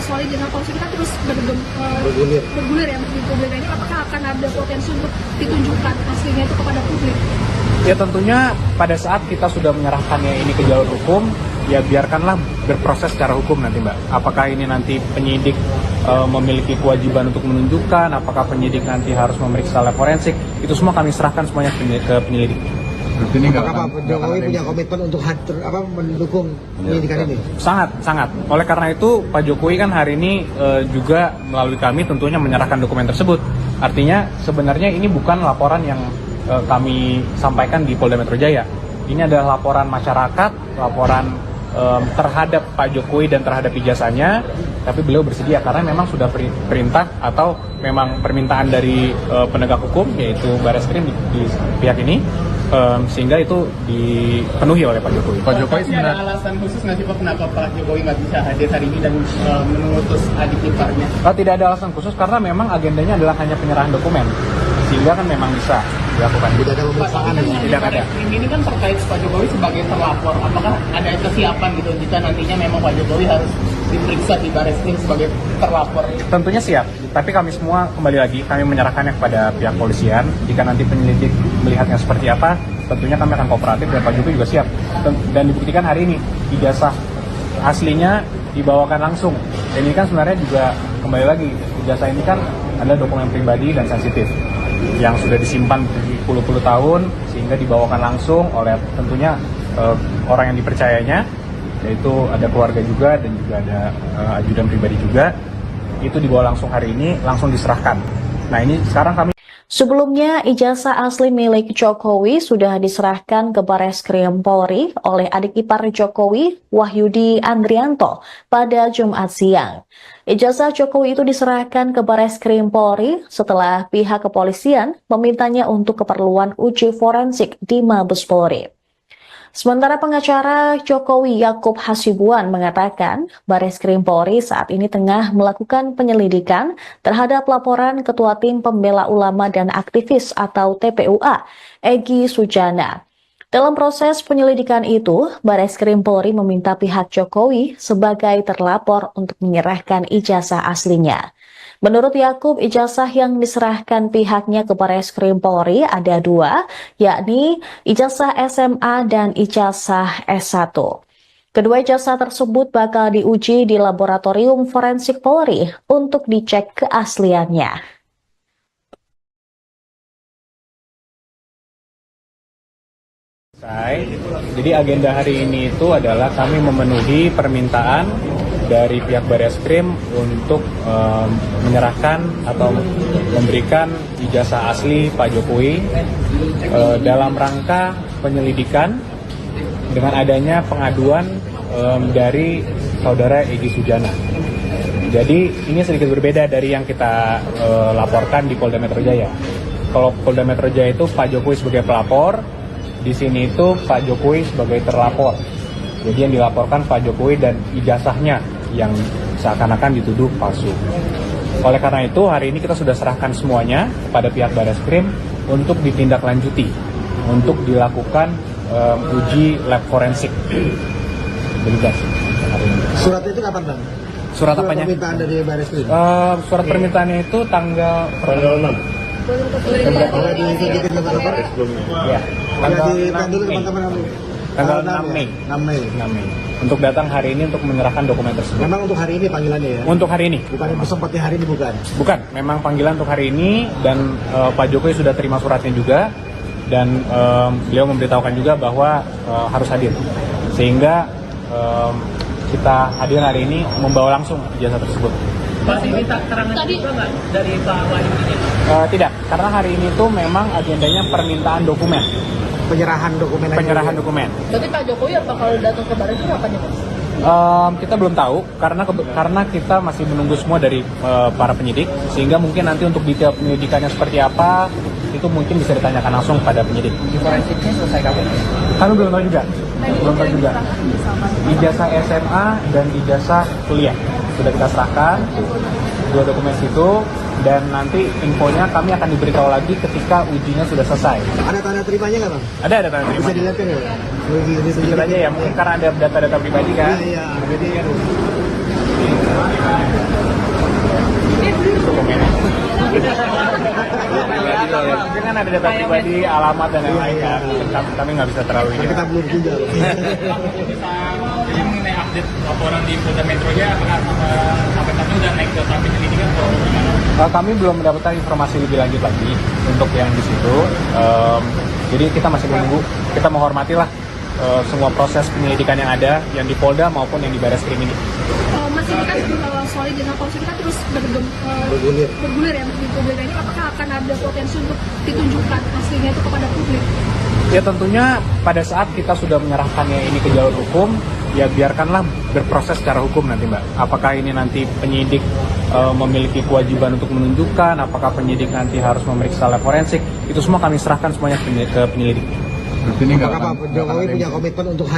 solid dengan polisi kita terus bergulir ya di publik ini, apakah akan ada potensi untuk ditunjukkan aslinya itu kepada publik? Ya tentunya pada saat kita sudah menyerahkannya ini ke jalur hukum, ya biarkanlah berproses secara hukum nanti Mbak. Apakah ini nanti penyidik memiliki kewajiban untuk menunjukkan, apakah penyidik nanti harus memeriksa lab forensik, itu semua kami serahkan semuanya ke penyelidik. Apakah Pak Jokowi punya komitmen untuk mendukung penyidikan ini? Sangat. Oleh karena itu Pak Jokowi kan hari ini juga melalui kami tentunya menyerahkan dokumen tersebut. Artinya sebenarnya ini bukan laporan yang kami sampaikan di Polda Metro Jaya. Ini adalah laporan masyarakat, laporan terhadap Pak Jokowi dan terhadap ijazahnya, tapi beliau bersedia karena memang sudah perintah atau memang permintaan dari penegak hukum, yaitu Baris Krim di pihak ini, sehingga itu dipenuhi oleh Pak Jokowi. Pak Jokowi sebenarnya ada alasan khusus nggak sih Pak kenapa Pak Jokowi nggak bisa hadir hari ini dan mengutus adik iparnya? Tidak ada alasan khusus karena memang agendanya adalah hanya penyerahan dokumen, sehingga kan memang bisa dilakukan. Tidak ada pemeriksaan. Tidak ada. Ini kan terkait Pak Jokowi sebagai terlapor. Apakah ada kesiapan gitu jika nantinya memang Pak Jokowi harus diperiksa di Baris Krim sebagai terlapor? Tentunya siap, tapi kami semua kembali lagi kami menyerahkannya kepada pihak polisian. Jika nanti penyelidik melihatnya seperti apa, tentunya kami akan kooperatif dan Pak Jokowi juga siap. Dan dibuktikan hari ini ijazah aslinya dibawakan langsung. Dan ini kan sebenarnya juga kembali lagi ijazah ini kan adalah dokumen pribadi dan sensitif yang sudah disimpan puluh-puluh tahun, sehingga dibawakan langsung oleh tentunya orang yang dipercayanya, yaitu ada keluarga juga dan juga ada ajudan pribadi juga. Itu dibawa langsung hari ini, langsung diserahkan. Nah ini sekarang kami. Sebelumnya, ijazah asli milik Jokowi sudah diserahkan ke Baris Krim Polri oleh adik ipar Jokowi, Wahyudi Andrianto, pada Jumat siang. Ijazah Jokowi itu diserahkan ke Baris Krim Polri setelah pihak kepolisian memintanya untuk keperluan uji forensik di Mabes Polri. Sementara pengacara Jokowi Yakub Hasibuan mengatakan Baris Krim Polri saat ini tengah melakukan penyelidikan terhadap laporan Ketua Tim Pembela Ulama dan Aktivis atau TPUA, Egy Sujana. Dalam proses penyelidikan itu, Baris Krim Polri meminta pihak Jokowi sebagai terlapor untuk menyerahkan ijazah aslinya. Menurut Yakub, ijazah yang diserahkan pihaknya ke Baris Krim Polri ada 2, yakni ijazah SMA dan ijazah S1. Kedua ijazah tersebut bakal diuji di laboratorium forensik Polri untuk dicek keasliannya. Jadi agenda hari ini itu adalah kami memenuhi permintaan dari pihak Baris Krim untuk menyerahkan atau memberikan ijazah asli Pak Jokowi dalam rangka penyelidikan dengan adanya pengaduan dari saudara Egy Sujana. Jadi ini sedikit berbeda dari yang kita laporkan di Polda Metro Jaya. Kalau Polda Metro Jaya itu Pak Jokowi sebagai pelapor, di sini itu Pak Jokowi sebagai terlapor. Jadi yang dilaporkan Pak Jokowi dan ijazahnya yang seakan-akan dituduh palsu. Oleh karena itu hari ini kita sudah serahkan semuanya kepada pihak Baris Krim untuk ditindaklanjuti untuk dilakukan uji lab forensik. Demikian hari ini. Surat itu kapan bang? Surat apanya? Permintaan dari Baris Krim. Surat permintaannya itu tanggal 6. Kalau ditunjukin ke lapor? Ya, tanggal Jadi 6 dulu Mei. teman-teman kamu. Tanggal 6 Mei. 6 Mei. 6 Mei. Untuk datang hari ini untuk menyerahkan dokumen tersebut. Memang untuk hari ini panggilannya ya? Untuk hari ini. Bukan yang sempatnya hari ini bukan? Bukan, memang panggilan untuk hari ini dan Pak Jokowi sudah terima suratnya juga dan beliau memberitahukan juga bahwa harus hadir. Sehingga kita hadir hari ini membawa langsung ijazah tersebut. Mas, ini keterangan juga nggak dari Pak Wahyudi? Tidak, karena hari ini tuh memang agendanya permintaan dokumen. Penyerahan dokumen aja. Penyerahan dokumen. Berarti Pak Jokowi apa kalau datang ke Baris Krim apa nih Mas? Kita belum tahu karena kita masih menunggu semua dari para penyidik, sehingga mungkin nanti untuk detail penyidikannya seperti apa itu mungkin bisa ditanyakan langsung pada penyidik. Forensiknya selesai kapan? Kami belum tahu juga. Belum tahu juga. Ijazah SMA dan ijazah kuliah sudah kita serahkan, 2 dokumen itu, dan nanti infonya kami akan diberitahu lagi ketika ujinya sudah selesai. Ada tanda terimanya nggak bang? Ada tanda Bisa terima. dilihat kan ya? Sedikit aja ya, mungkin karena ada data-data pribadi kan. Iya, jadi Dokumennya. Mungkin kan ada data pribadi, alamat dan lain-lain kan. Kami nggak bisa terlalu ini. kita belum juga. Jadi mengenai update laporan di Polda Metro Jaya, apakah sampai saat ini udah naik ke tahap penyelidikan atau gimana? Kami belum mendapatkan informasi lebih lanjut lagi untuk yang di situ. Jadi kita masih menunggu. Kita menghormatilah semua proses penyelidikan yang ada, yang di Polda maupun yang di Barreskrim ini. Mas, ini kan soal izin polisi kita terus bergulir ya di publik ini, apakah akan ada potensi untuk ditunjukkan aslinya itu kepada publik? Ya tentunya pada saat kita sudah menyerahkannya ini ke jalur hukum, ya biarkanlah berproses secara hukum nanti Mbak. Apakah ini nanti penyidik memiliki kewajiban untuk menunjukkan, apakah penyidik nanti harus memeriksa lab forensik, itu semua kami serahkan semuanya ke penyelidik. Apakah Pak Jokowi punya komitmen untuk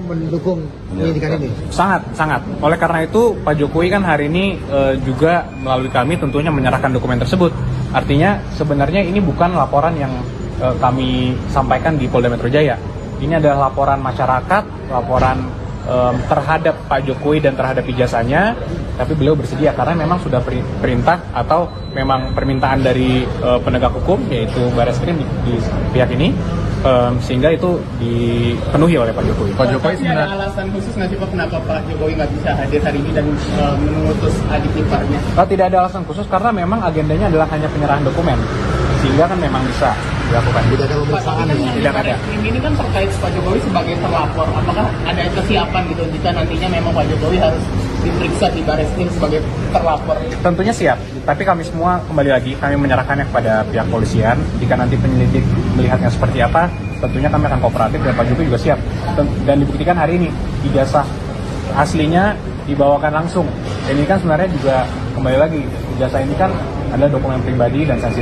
mendukung penyidikan ini? Sangat. Oleh karena itu Pak Jokowi kan hari ini juga melalui kami tentunya menyerahkan dokumen tersebut. Artinya sebenarnya ini bukan laporan yang kami sampaikan di Polda Metro Jaya. Ini adalah laporan masyarakat, laporan terhadap Pak Jokowi dan terhadap ijazahnya, tapi beliau bersedia karena memang sudah perintah atau memang permintaan dari penegak hukum yaitu Barreskrim di pihak ini, sehingga itu dipenuhi oleh Pak Jokowi. Pak Jokowi sebenarnya ada alasan khusus nggak sih Pak kenapa Pak Jokowi nggak bisa hadir hari ini dan mengutus adik iparnya? Tidak ada alasan khusus karena memang agendanya adalah hanya penyerahan dokumen, sehingga kan memang bisa dilakukan. Tidak ada pemeriksaan. Tidak ada. Ini kan terkait Pak Jokowi sebagai terlapor. Apakah ada kesiapan gitu jika nantinya memang Pak Jokowi harus diperiksa di Baris Krim sebagai terlapor? Tentunya siap, tapi kami semua kembali lagi kami menyerahkannya kepada pihak polisian. Jika nanti penyelidik melihatnya seperti apa, tentunya kami akan kooperatif dan Pak Jokowi juga siap. Dan dibuktikan hari ini ijazah aslinya dibawakan langsung. Dan ini kan sebenarnya juga kembali lagi ijazah ini kan adalah dokumen pribadi dan sensitif.